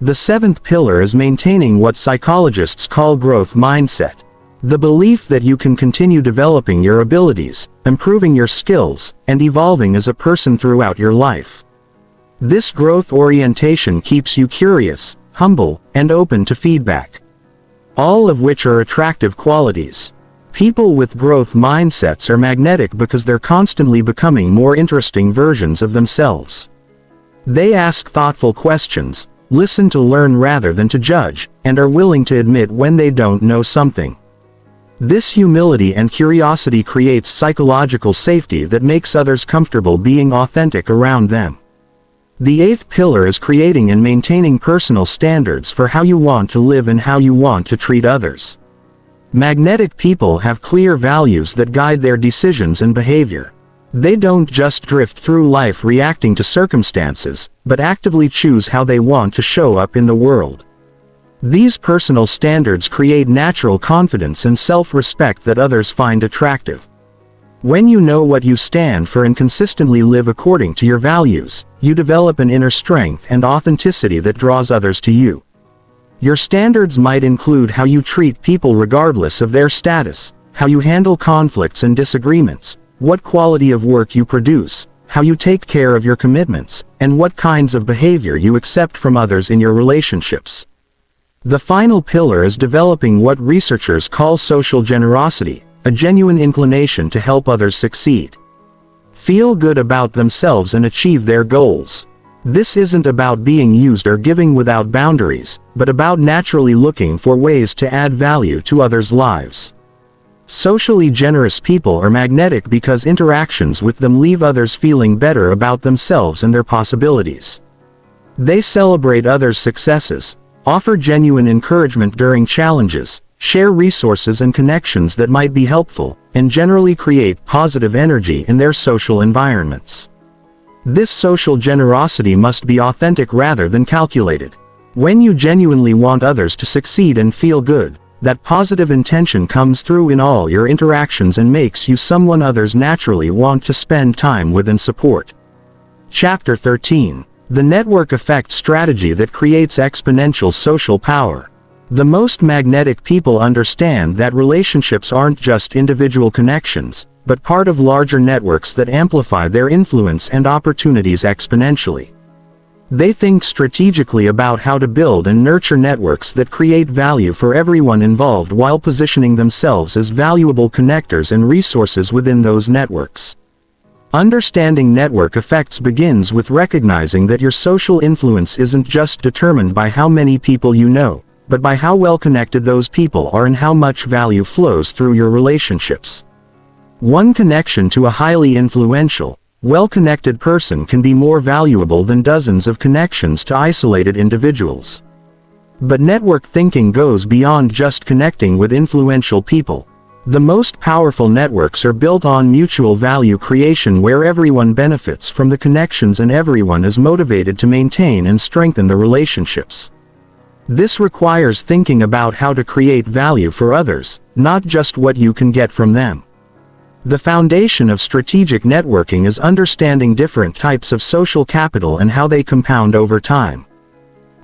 The seventh pillar is maintaining what psychologists call growth mindset, the belief that you can continue developing your abilities, improving your skills, and evolving as a person throughout your life. This growth orientation keeps you curious, humble, and open to feedback, all of which are attractive qualities. People with growth mindsets are magnetic because they're constantly becoming more interesting versions of themselves. They ask thoughtful questions, listen to learn rather than to judge, and are willing to admit when they don't know something. This humility and curiosity creates psychological safety that makes others comfortable being authentic around them. The eighth pillar is creating and maintaining personal standards for how you want to live and how you want to treat others. Magnetic people have clear values that guide their decisions and behavior. They don't just drift through life reacting to circumstances, but actively choose how they want to show up in the world. These personal standards create natural confidence and self-respect that others find attractive. When you know what you stand for and consistently live according to your values, you develop an inner strength and authenticity that draws others to you. Your standards might include how you treat people regardless of their status, how you handle conflicts and disagreements, what quality of work you produce, how you take care of your commitments, and what kinds of behavior you accept from others in your relationships. The final pillar is developing what researchers call social generosity, a genuine inclination to help others succeed, feel good about themselves, and achieve their goals. This isn't about being used or giving without boundaries, but about naturally looking for ways to add value to others' lives. Socially generous people are magnetic because interactions with them leave others feeling better about themselves and their possibilities. They celebrate others' successes, offer genuine encouragement during challenges, share resources and connections that might be helpful, and generally create positive energy in their social environments. This social generosity must be authentic rather than calculated. When you genuinely want others to succeed and feel good, that positive intention comes through in all your interactions and makes you someone others naturally want to spend time with and support. Chapter 13. The Network Effect Strategy that Creates Exponential Social Power. The most magnetic people understand that relationships aren't just individual connections, but part of larger networks that amplify their influence and opportunities exponentially. They think strategically about how to build and nurture networks that create value for everyone involved while positioning themselves as valuable connectors and resources within those networks. Understanding network effects begins with recognizing that your social influence isn't just determined by how many people you know, but by how well connected those people are and how much value flows through your relationships. One connection to a highly influential, well-connected person can be more valuable than dozens of connections to isolated individuals. But network thinking goes beyond just connecting with influential people. The most powerful networks are built on mutual value creation, where everyone benefits from the connections and everyone is motivated to maintain and strengthen the relationships. This requires thinking about how to create value for others, not just what you can get from them. The foundation of strategic networking is understanding different types of social capital and how they compound over time.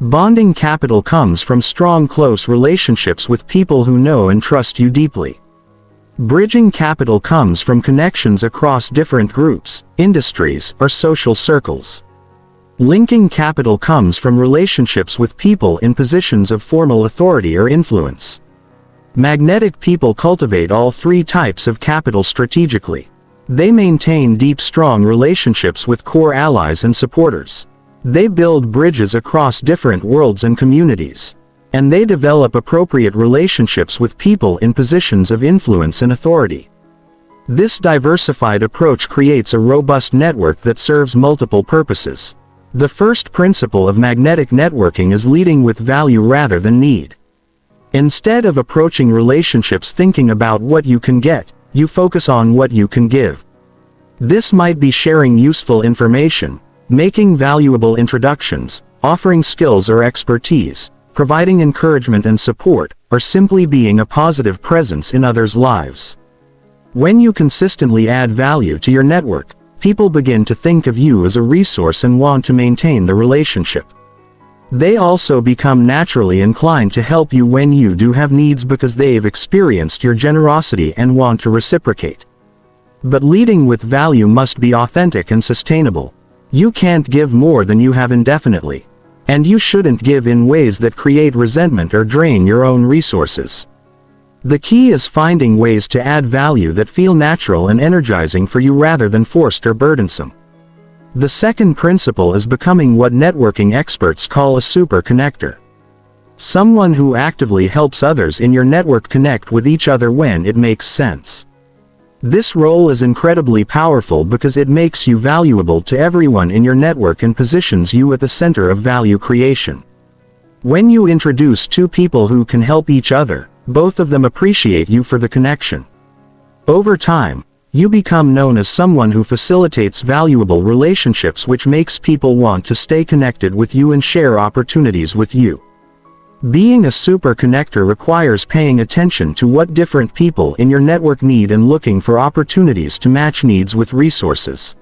Bonding capital comes from strong, close relationships with people who know and trust you deeply. Bridging capital comes from connections across different groups, industries, or social circles. Linking capital comes from relationships with people in positions of formal authority or influence. Magnetic people cultivate all three types of capital strategically. They maintain deep, strong relationships with core allies and supporters. They build bridges across different worlds and communities. And they develop appropriate relationships with people in positions of influence and authority. This diversified approach creates a robust network that serves multiple purposes. The first principle of magnetic networking is leading with value rather than need. Instead of approaching relationships thinking about what you can get, you focus on what you can give. This might be sharing useful information, making valuable introductions, offering skills or expertise, providing encouragement and support, or simply being a positive presence in others' lives. When you consistently add value to your network, people begin to think of you as a resource and want to maintain the relationship. They also become naturally inclined to help you when you do have needs because they've experienced your generosity and want to reciprocate. But leading with value must be authentic and sustainable. You can't give more than you have indefinitely. And you shouldn't give in ways that create resentment or drain your own resources. The key is finding ways to add value that feel natural and energizing for you rather than forced or burdensome. The second principle is becoming what networking experts call a super connector. Someone who actively helps others in your network connect with each other when it makes sense. This role is incredibly powerful because it makes you valuable to everyone in your network and positions you at the center of value creation. When you introduce two people who can help each other, both of them appreciate you for the connection. Over time, you become known as someone who facilitates valuable relationships, which makes people want to stay connected with you and share opportunities with you. Being a super connector requires paying attention to what different people in your network need and looking for opportunities to match needs with resources.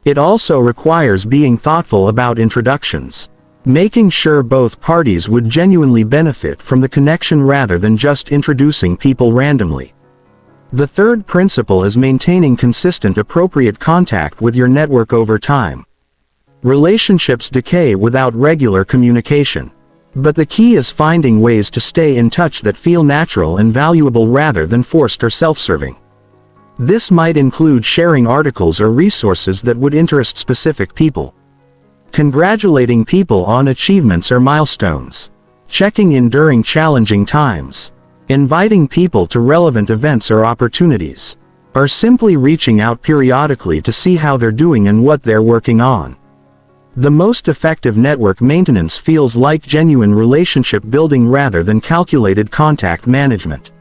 It also requires being thoughtful about introductions, making sure both parties would genuinely benefit from the connection rather than just introducing people randomly. The third principle is maintaining consistent, appropriate contact with your network over time. Relationships decay without regular communication. But the key is finding ways to stay in touch that feel natural and valuable rather than forced or self-serving. This might include sharing articles or resources that would interest specific people, congratulating people on achievements or milestones, checking in during challenging times, inviting people to relevant events or opportunities, or simply reaching out periodically to see how they're doing and what they're working on. The most effective network maintenance feels like genuine relationship building rather than calculated contact management.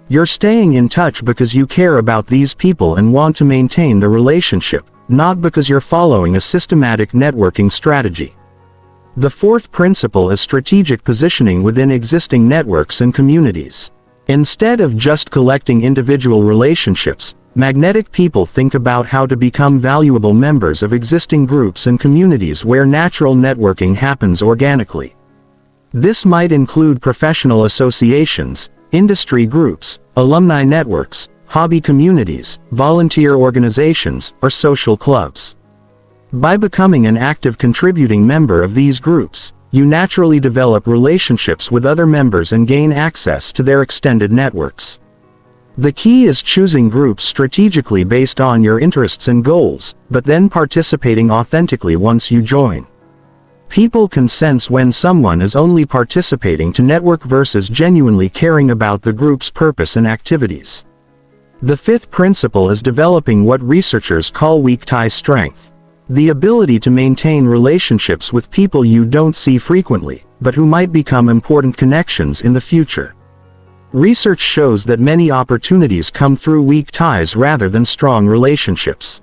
You're staying in touch because you care about these people and want to maintain the relationship, not because you're following a systematic networking strategy. The fourth principle is strategic positioning within existing networks and communities. Instead of just collecting individual relationships, magnetic people think about how to become valuable members of existing groups and communities where natural networking happens organically. This might include professional associations, industry groups, alumni networks, hobby communities, volunteer organizations, or social clubs. By becoming an active contributing member of these groups, you naturally develop relationships with other members and gain access to their extended networks. The key is choosing groups strategically based on your interests and goals, but then participating authentically once you join. People can sense when someone is only participating to network versus genuinely caring about the group's purpose and activities. The fifth principle is developing what researchers call weak tie strength. The ability to maintain relationships with people you don't see frequently, but who might become important connections in the future. Research shows that many opportunities come through weak ties rather than strong relationships.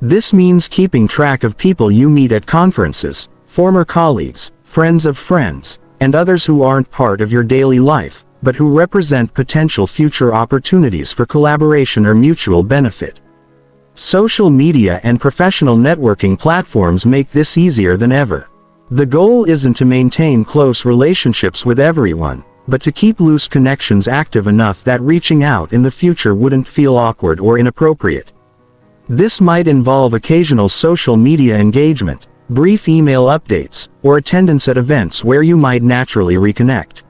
This means keeping track of people you meet at conferences, former colleagues, friends of friends, and others who aren't part of your daily life, but who represent potential future opportunities for collaboration or mutual benefit. Social media and professional networking platforms make this easier than ever. The goal isn't to maintain close relationships with everyone, but to keep loose connections active enough that reaching out in the future wouldn't feel awkward or inappropriate. This might involve occasional social media engagement, brief email updates, or attendance at events where you might naturally reconnect.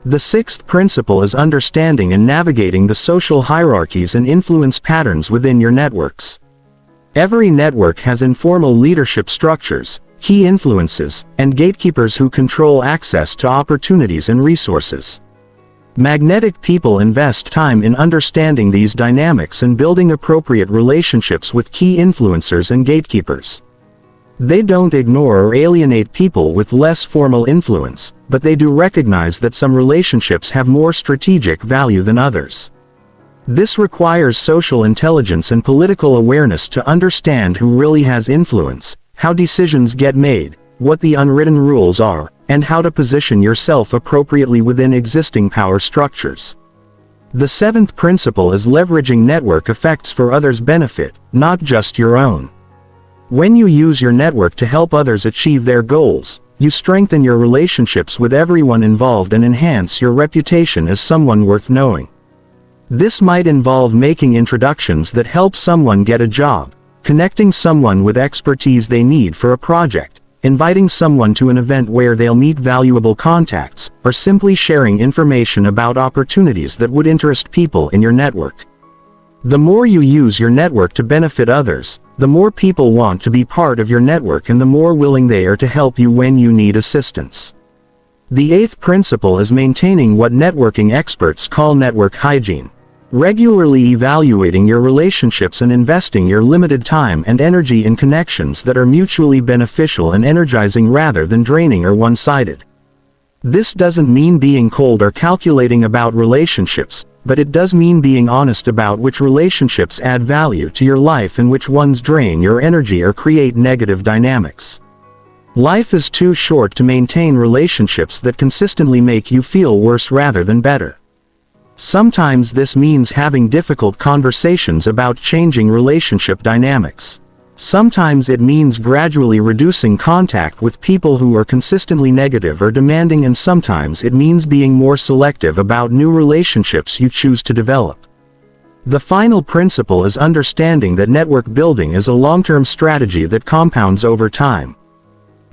The sixth principle is understanding and navigating the social hierarchies and influence patterns within your networks. Every network has informal leadership structures, key influences, and gatekeepers who control access to opportunities and resources. Magnetic people invest time in understanding these dynamics and building appropriate relationships with key influencers and gatekeepers. They don't ignore or alienate people with less formal influence, but they do recognize that some relationships have more strategic value than others. This requires social intelligence and political awareness to understand who really has influence, how decisions get made, what the unwritten rules are, and how to position yourself appropriately within existing power structures. The seventh principle is leveraging network effects for others' benefit, not just your own. When you use your network to help others achieve their goals, you strengthen your relationships with everyone involved and enhance your reputation as someone worth knowing. This might involve making introductions that help someone get a job, connecting someone with expertise they need for a project, inviting someone to an event where they'll meet valuable contacts, or simply sharing information about opportunities that would interest people in your network. The more you use your network to benefit others, the more people want to be part of your network and the more willing they are to help you when you need assistance. The eighth principle is maintaining what networking experts call network hygiene. Regularly evaluating your relationships and investing your limited time and energy in connections that are mutually beneficial and energizing rather than draining or one-sided. This doesn't mean being cold or calculating about relationships, but it does mean being honest about which relationships add value to your life and which ones drain your energy or create negative dynamics. Life is too short to maintain relationships that consistently make you feel worse rather than better. Sometimes this means having difficult conversations about changing relationship dynamics. Sometimes it means gradually reducing contact with people who are consistently negative or demanding, and sometimes it means being more selective about new relationships you choose to develop. The final principle is understanding that network building is a long-term strategy that compounds over time.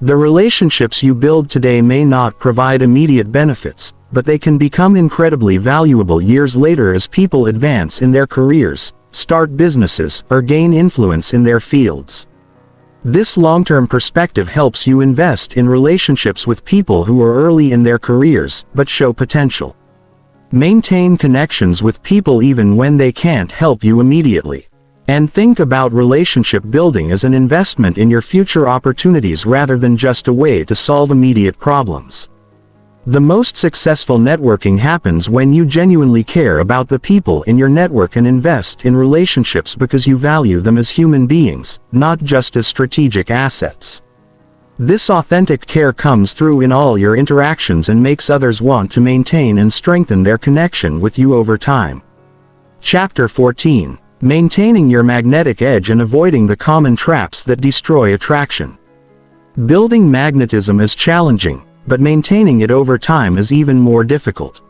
The relationships you build today may not provide immediate benefits, but they can become incredibly valuable years later as people advance in their careers, start businesses, or gain influence in their fields. This long-term perspective helps you invest in relationships with people who are early in their careers but show potential. Maintain connections with people even when they can't help you immediately. And think about relationship building as an investment in your future opportunities rather than just a way to solve immediate problems. The most successful networking happens when you genuinely care about the people in your network and invest in relationships because you value them as human beings, not just as strategic assets. This authentic care comes through in all your interactions and makes others want to maintain and strengthen their connection with you over time. Chapter 14. Maintaining your magnetic edge and avoiding the common traps that destroy attraction. Building magnetism is challenging, but maintaining it over time is even more difficult.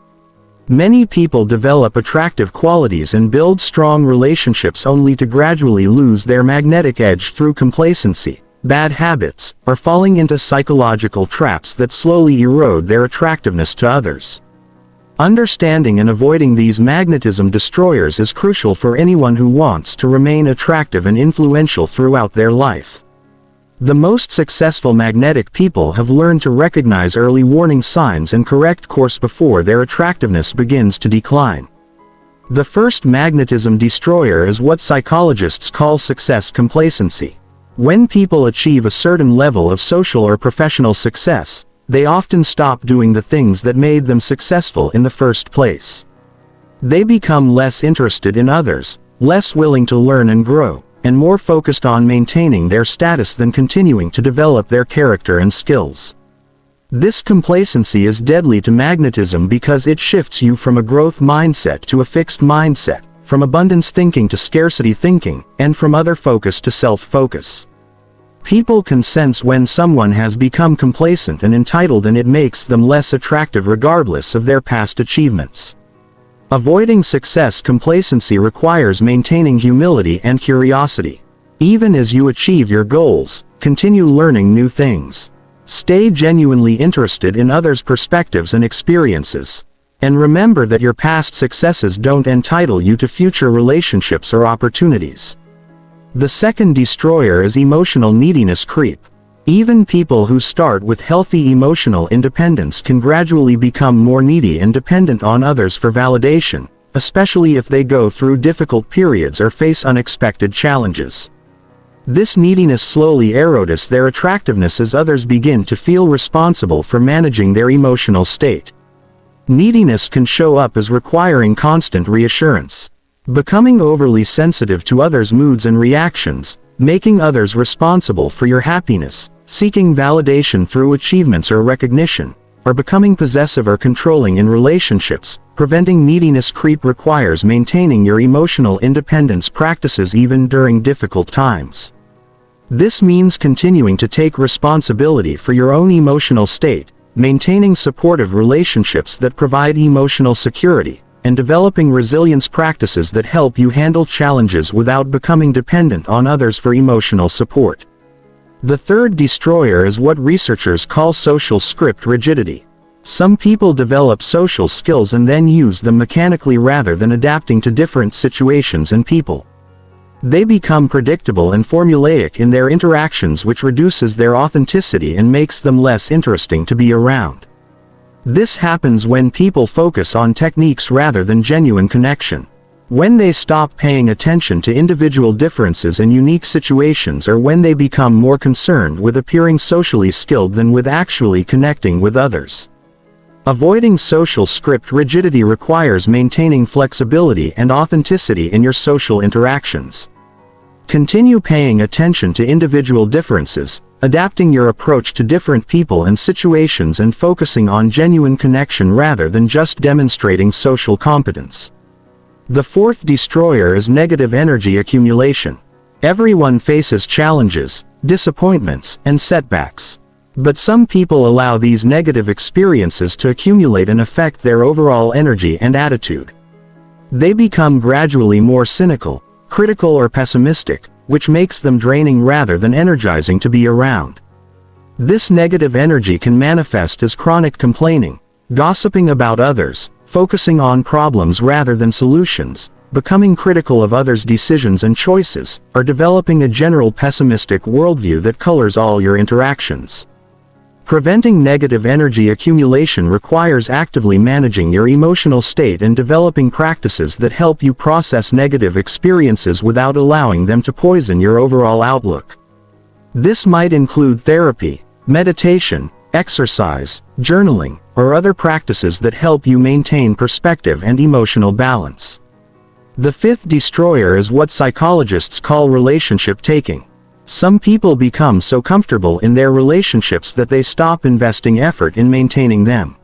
Many people develop attractive qualities and build strong relationships only to gradually lose their magnetic edge through complacency, bad habits, or falling into psychological traps that slowly erode their attractiveness to others. Understanding and avoiding these magnetism destroyers is crucial for anyone who wants to remain attractive and influential throughout their life. The most successful magnetic people have learned to recognize early warning signs and correct course before their attractiveness begins to decline. The first magnetism destroyer is what psychologists call success complacency. When people achieve a certain level of social or professional success, they often stop doing the things that made them successful in the first place. They become less interested in others, less willing to learn and grow, and more focused on maintaining their status than continuing to develop their character and skills. This complacency is deadly to magnetism because it shifts you from a growth mindset to a fixed mindset, from abundance thinking to scarcity thinking, and from other focus to self-focus. People can sense when someone has become complacent and entitled, and it makes them less attractive regardless of their past achievements. Avoiding success complacency requires maintaining humility and curiosity. Even as you achieve your goals, continue learning new things. Stay genuinely interested in others' perspectives and experiences. And remember that your past successes don't entitle you to future relationships or opportunities. The second destroyer is emotional neediness creep. Even people who start with healthy emotional independence can gradually become more needy and dependent on others for validation, especially if they go through difficult periods or face unexpected challenges. This neediness slowly erodes their attractiveness as others begin to feel responsible for managing their emotional state. Neediness can show up as requiring constant reassurance, becoming overly sensitive to others' moods and reactions, making others responsible for your happiness, seeking validation through achievements or recognition, or becoming possessive or controlling in relationships. Preventing neediness creep requires maintaining your emotional independence practices even during difficult times. This means continuing to take responsibility for your own emotional state, maintaining supportive relationships that provide emotional security, and developing resilience practices that help you handle challenges without becoming dependent on others for emotional support. The third destroyer is what researchers call social script rigidity. Some people develop social skills and then use them mechanically rather than adapting to different situations and people. They become predictable and formulaic in their interactions, which reduces their authenticity and makes them less interesting to be around. This happens when people focus on techniques rather than genuine connection. When they stop paying attention to individual differences and unique situations, or when they become more concerned with appearing socially skilled than with actually connecting with others. Avoiding social script rigidity requires maintaining flexibility and authenticity in your social interactions. Continue paying attention to individual differences, adapting your approach to different people and situations, and focusing on genuine connection rather than just demonstrating social competence. The fourth destroyer is negative energy accumulation. Everyone faces challenges, disappointments, and setbacks. But some people allow these negative experiences to accumulate and affect their overall energy and attitude. They become gradually more cynical, critical, or pessimistic, which makes them draining rather than energizing to be around. This negative energy can manifest as chronic complaining, gossiping about others, focusing on problems rather than solutions, becoming critical of others' decisions and choices, or developing a general pessimistic worldview that colors all your interactions. Preventing negative energy accumulation requires actively managing your emotional state and developing practices that help you process negative experiences without allowing them to poison your overall outlook. This might include therapy, meditation, exercise, journaling, or other practices that help you maintain perspective and emotional balance. The fifth destroyer is what psychologists call relationship taking. Some people become so comfortable in their relationships that they stop investing effort in maintaining them.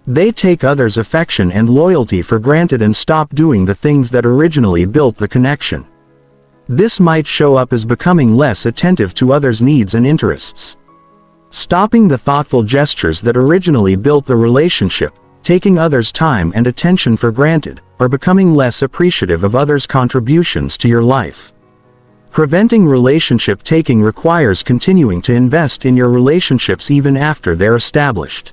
They take others' affection and loyalty for granted and stop doing the things that originally built the connection. This might show up as becoming less attentive to others' needs and interests. Stopping the thoughtful gestures that originally built the relationship, taking others' time and attention for granted, or becoming less appreciative of others' contributions to your life. Preventing relationship taking requires continuing to invest in your relationships even after they're established.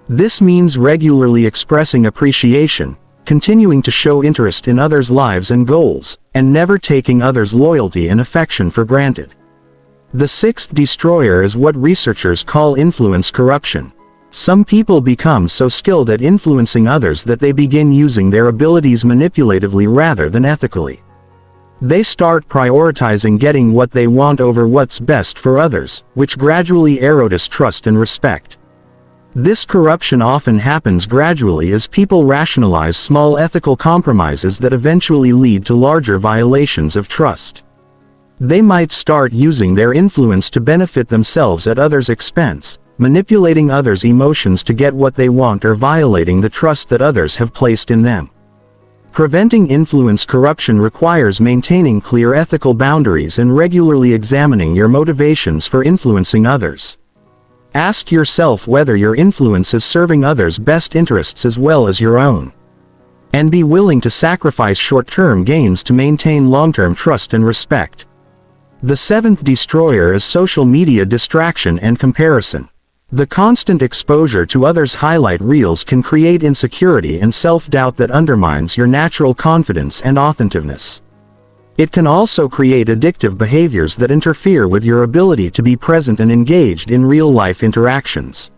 This means regularly expressing appreciation, continuing to show interest in others' lives and goals, and never taking others' loyalty and affection for granted. The sixth destroyer is what researchers call influence corruption. Some people become so skilled at influencing others that they begin using their abilities manipulatively rather than ethically. They start prioritizing getting what they want over what's best for others, which gradually erodes trust and respect. This corruption often happens gradually as people rationalize small ethical compromises that eventually lead to larger violations of trust. They might start using their influence to benefit themselves at others' expense, manipulating others' emotions to get what they want or violating the trust that others have placed in them. Preventing influence corruption requires maintaining clear ethical boundaries and regularly examining your motivations for influencing others. Ask yourself whether your influence is serving others' best interests as well as your own. And be willing to sacrifice short-term gains to maintain long-term trust and respect. The seventh destroyer is social media distraction and comparison. The constant exposure to others' highlight reels can create insecurity and self-doubt that undermines your natural confidence and authenticity. It can also create addictive behaviors that interfere with your ability to be present and engaged in real-life interactions.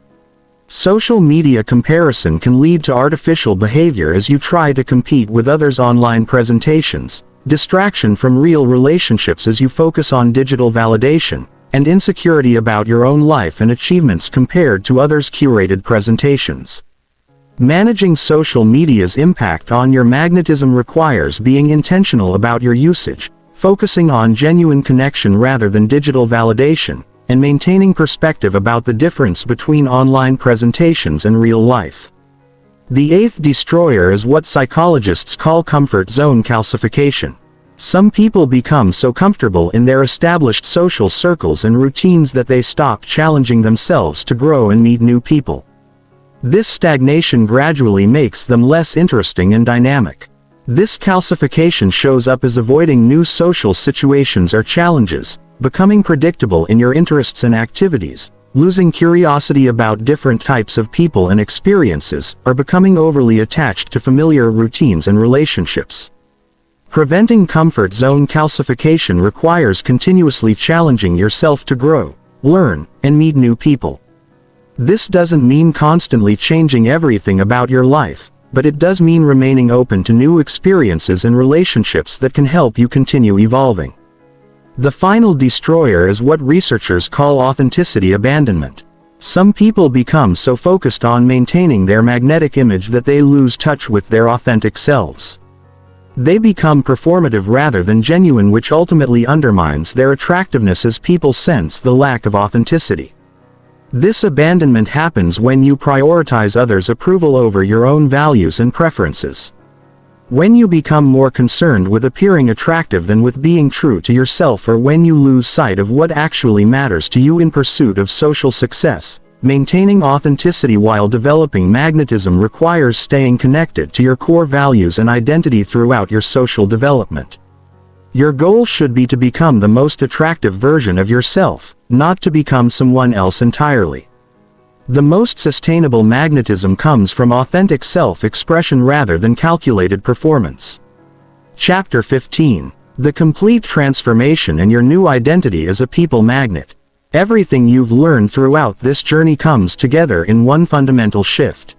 Social media comparison can lead to artificial behavior as you try to compete with others' online presentations, distraction from real relationships as you focus on digital validation, and insecurity about your own life and achievements compared to others' curated presentations. Managing social media's impact on your magnetism requires being intentional about your usage, focusing on genuine connection rather than digital validation, and maintaining perspective about the difference between online presentations and real life. The eighth destroyer is what psychologists call comfort zone calcification. Some people become so comfortable in their established social circles and routines that they stop challenging themselves to grow and meet new people. This stagnation gradually makes them less interesting and dynamic. This calcification shows up as avoiding new social situations or challenges, becoming predictable in your interests and activities, losing curiosity about different types of people and experiences, or becoming overly attached to familiar routines and relationships. Preventing comfort zone calcification requires continuously challenging yourself to grow, learn, and meet new people. This doesn't mean constantly changing everything about your life, but it does mean remaining open to new experiences and relationships that can help you continue evolving. The final destroyer is what researchers call authenticity abandonment. Some people become so focused on maintaining their magnetic image that they lose touch with their authentic selves. They become performative rather than genuine, which ultimately undermines their attractiveness as people sense the lack of authenticity. This abandonment happens when you prioritize others' approval over your own values and preferences. When you become more concerned with appearing attractive than with being true to yourself, or when you lose sight of what actually matters to you in pursuit of social success. Maintaining authenticity while developing magnetism requires staying connected to your core values and identity throughout your social development. Your goal should be to become the most attractive version of yourself, not to become someone else entirely. The most sustainable magnetism comes from authentic self-expression rather than calculated performance. Chapter 15. The complete transformation and your new identity as a people magnet. Everything you've learned throughout this journey comes together in one fundamental shift.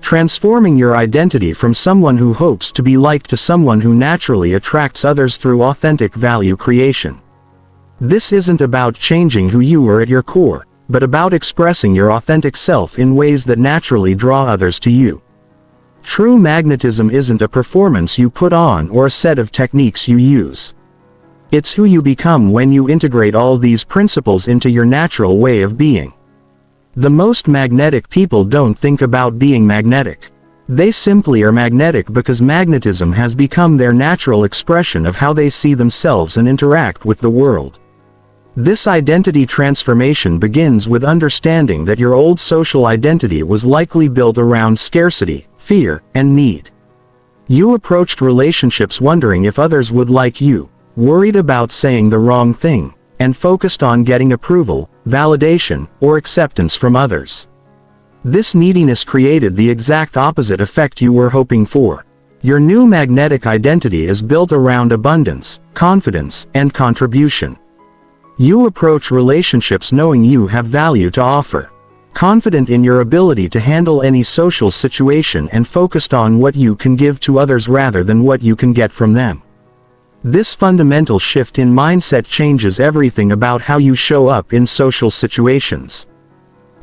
Transforming your identity from someone who hopes to be liked to someone who naturally attracts others through authentic value creation. This isn't about changing who you are at your core, but about expressing your authentic self in ways that naturally draw others to you. True magnetism isn't a performance you put on or a set of techniques you use. It's who you become when you integrate all these principles into your natural way of being. The most magnetic people don't think about being magnetic. They simply are magnetic because magnetism has become their natural expression of how they see themselves and interact with the world. This identity transformation begins with understanding that your old social identity was likely built around scarcity, fear, and need. You approached relationships wondering if others would like you, worried about saying the wrong thing, and focused on getting approval, validation, or acceptance from others. This neediness created the exact opposite effect you were hoping for. Your new magnetic identity is built around abundance, confidence, and contribution. You approach relationships knowing you have value to offer, confident in your ability to handle any social situation and focused on what you can give to others rather than what you can get from them. This fundamental shift in mindset changes everything about how you show up in social situations.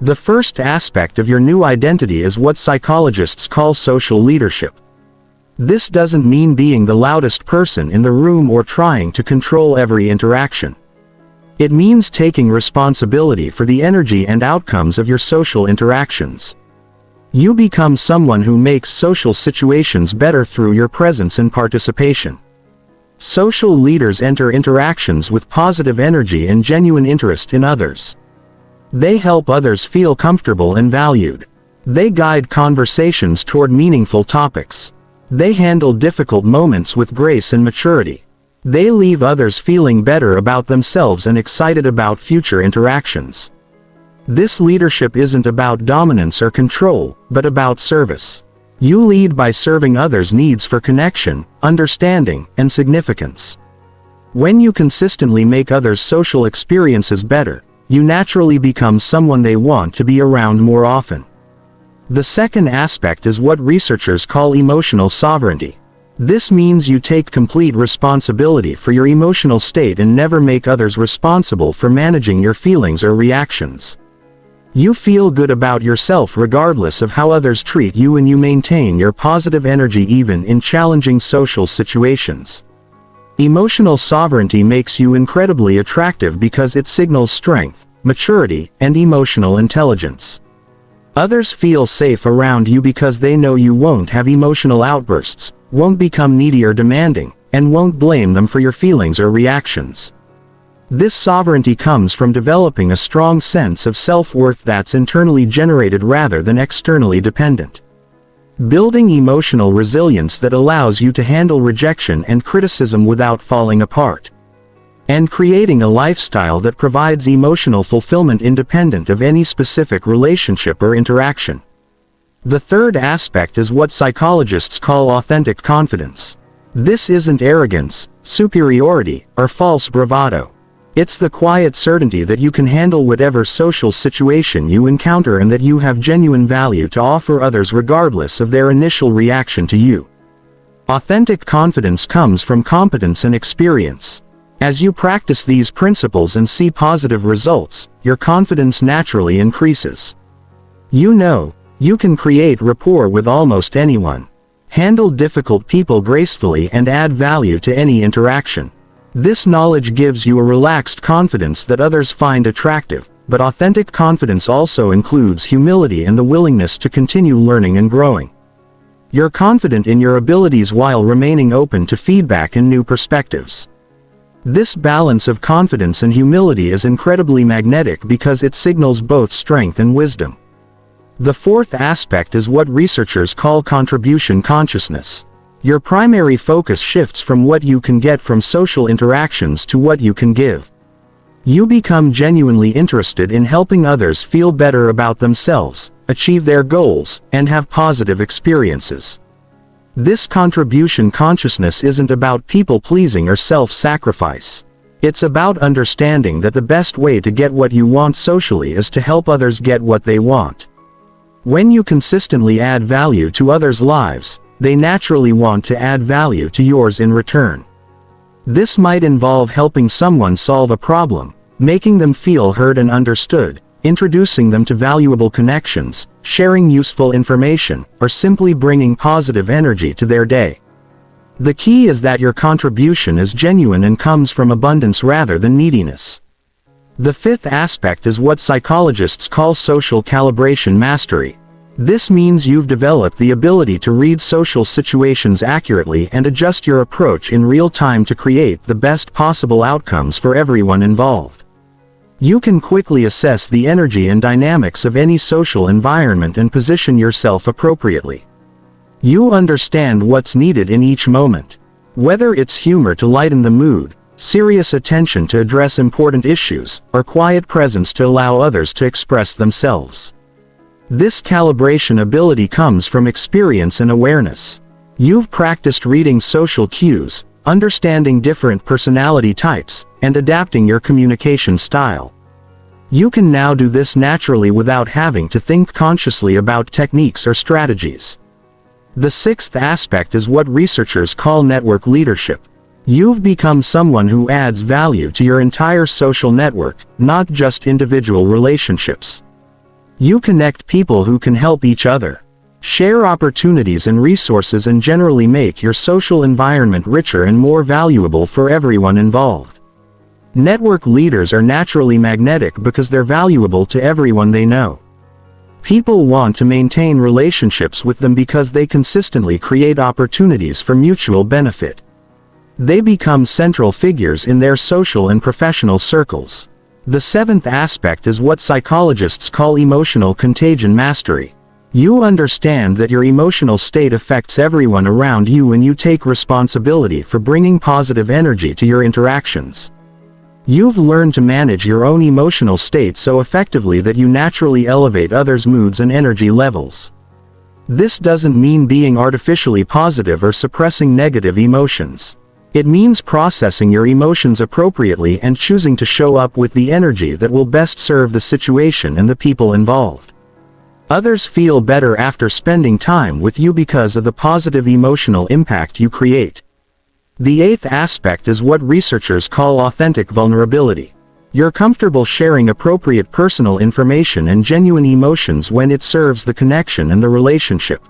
The first aspect of your new identity is what psychologists call social leadership. This doesn't mean being the loudest person in the room or trying to control every interaction. It means taking responsibility for the energy and outcomes of your social interactions. You become someone who makes social situations better through your presence and participation. Social leaders enter interactions with positive energy and genuine interest in others. They help others feel comfortable and valued. They guide conversations toward meaningful topics. They handle difficult moments with grace and maturity. They leave others feeling better about themselves and excited about future interactions. This leadership isn't about dominance or control, but about service. You lead by serving others' needs for connection, understanding, and significance. When you consistently make others' social experiences better, you naturally become someone they want to be around more often. The second aspect is what researchers call emotional sovereignty. This means you take complete responsibility for your emotional state and never make others responsible for managing your feelings or reactions. You feel good about yourself regardless of how others treat you, and you maintain your positive energy even in challenging social situations. Emotional sovereignty makes you incredibly attractive because it signals strength, maturity, and emotional intelligence. Others feel safe around you because they know you won't have emotional outbursts, won't become needy or demanding, and won't blame them for your feelings or reactions. This sovereignty comes from developing a strong sense of self-worth that's internally generated rather than externally dependent. Building emotional resilience that allows you to handle rejection and criticism without falling apart. And creating a lifestyle that provides emotional fulfillment independent of any specific relationship or interaction. The third aspect is what psychologists call authentic confidence. This isn't arrogance, superiority, or false bravado. It's the quiet certainty that you can handle whatever social situation you encounter and that you have genuine value to offer others regardless of their initial reaction to you. Authentic confidence comes from competence and experience. As you practice these principles and see positive results, your confidence naturally increases. You know, you can create rapport with almost anyone, handle difficult people gracefully, and add value to any interaction. This knowledge gives you a relaxed confidence that others find attractive, but authentic confidence also includes humility and the willingness to continue learning and growing. You're confident in your abilities while remaining open to feedback and new perspectives. This balance of confidence and humility is incredibly magnetic because it signals both strength and wisdom. The fourth aspect is what researchers call contribution consciousness. Your primary focus shifts from what you can get from social interactions to what you can give. You become genuinely interested in helping others feel better about themselves, achieve their goals, and have positive experiences. This contribution consciousness isn't about people-pleasing or self-sacrifice. It's about understanding that the best way to get what you want socially is to help others get what they want. When you consistently add value to others' lives, they naturally want to add value to yours in return. This might involve helping someone solve a problem, making them feel heard and understood, introducing them to valuable connections, sharing useful information, or simply bringing positive energy to their day. The key is that your contribution is genuine and comes from abundance rather than neediness. The fifth aspect is what psychologists call social calibration mastery. This means you've developed the ability to read social situations accurately and adjust your approach in real time to create the best possible outcomes for everyone involved. You can quickly assess the energy and dynamics of any social environment and position yourself appropriately. You understand what's needed in each moment. Whether it's humor to lighten the mood, serious attention to address important issues, or quiet presence to allow others to express themselves. This calibration ability comes from experience and awareness. You've practiced reading social cues, understanding different personality types, and adapting your communication style. You can now do this naturally without having to think consciously about techniques or strategies. The sixth aspect is what researchers call network leadership. You've become someone who adds value to your entire social network, not just individual relationships. You connect people who can help each other, share opportunities and resources, and generally make your social environment richer and more valuable for everyone involved. Network leaders are naturally magnetic because they're valuable to everyone they know. People want to maintain relationships with them because they consistently create opportunities for mutual benefit. They become central figures in their social and professional circles. The seventh aspect is what psychologists call emotional contagion mastery. You understand that your emotional state affects everyone around you, and you take responsibility for bringing positive energy to your interactions. You've learned to manage your own emotional state so effectively that you naturally elevate others' moods and energy levels. This doesn't mean being artificially positive or suppressing negative emotions. It means processing your emotions appropriately and choosing to show up with the energy that will best serve the situation and the people involved. Others feel better after spending time with you because of the positive emotional impact you create. The eighth aspect is what researchers call authentic vulnerability. You're comfortable sharing appropriate personal information and genuine emotions when it serves the connection and the relationship.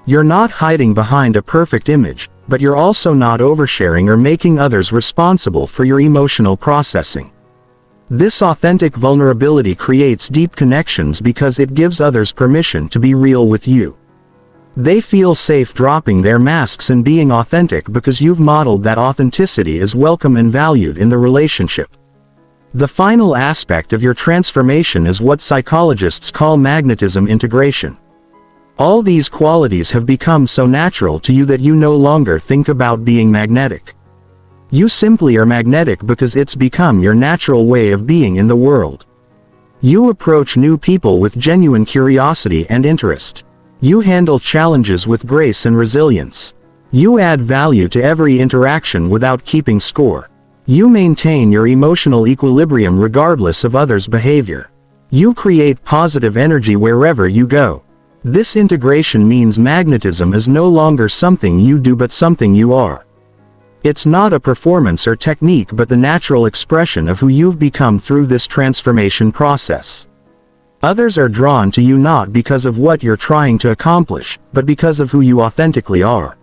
You're not hiding behind a perfect image, but you're also not oversharing or making others responsible for your emotional processing. This authentic vulnerability creates deep connections because it gives others permission to be real with you. They feel safe dropping their masks and being authentic because you've modeled that authenticity is welcome and valued in the relationship. The final aspect of your transformation is what psychologists call magnetism integration. All these qualities have become so natural to you that you no longer think about being magnetic. You simply are magnetic because it's become your natural way of being in the world. You approach new people with genuine curiosity and interest. You handle challenges with grace and resilience. You add value to every interaction without keeping score. You maintain your emotional equilibrium regardless of others' behavior. You create positive energy wherever you go. This integration means magnetism is no longer something you do but something you are. It's not a performance or technique but the natural expression of who you've become through this transformation process. Others are drawn to you not because of what you're trying to accomplish, but because of who you authentically are.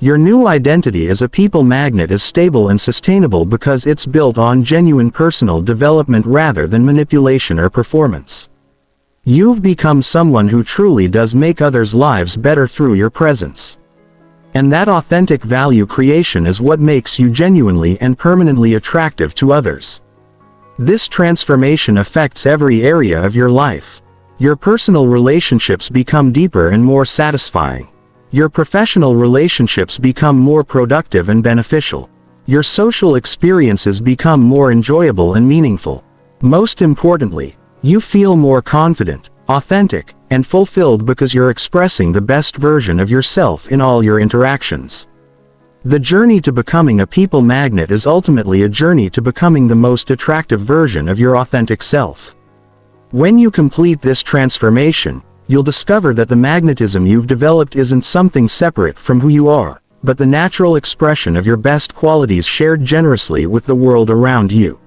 Your new identity as a people magnet is stable and sustainable because it's built on genuine personal development rather than manipulation or performance. You've become someone who truly does make others' lives better through your presence. And that authentic value creation is what makes you genuinely and permanently attractive to others. This transformation affects every area of your life. Your personal relationships become deeper and more satisfying. Your professional relationships become more productive and beneficial. Your social experiences become more enjoyable and meaningful. Most importantly, you feel more confident, authentic, and fulfilled because you're expressing the best version of yourself in all your interactions. The journey to becoming a people magnet is ultimately a journey to becoming the most attractive version of your authentic self. When you complete this transformation, you'll discover that the magnetism you've developed isn't something separate from who you are, but the natural expression of your best qualities shared generously with the world around you.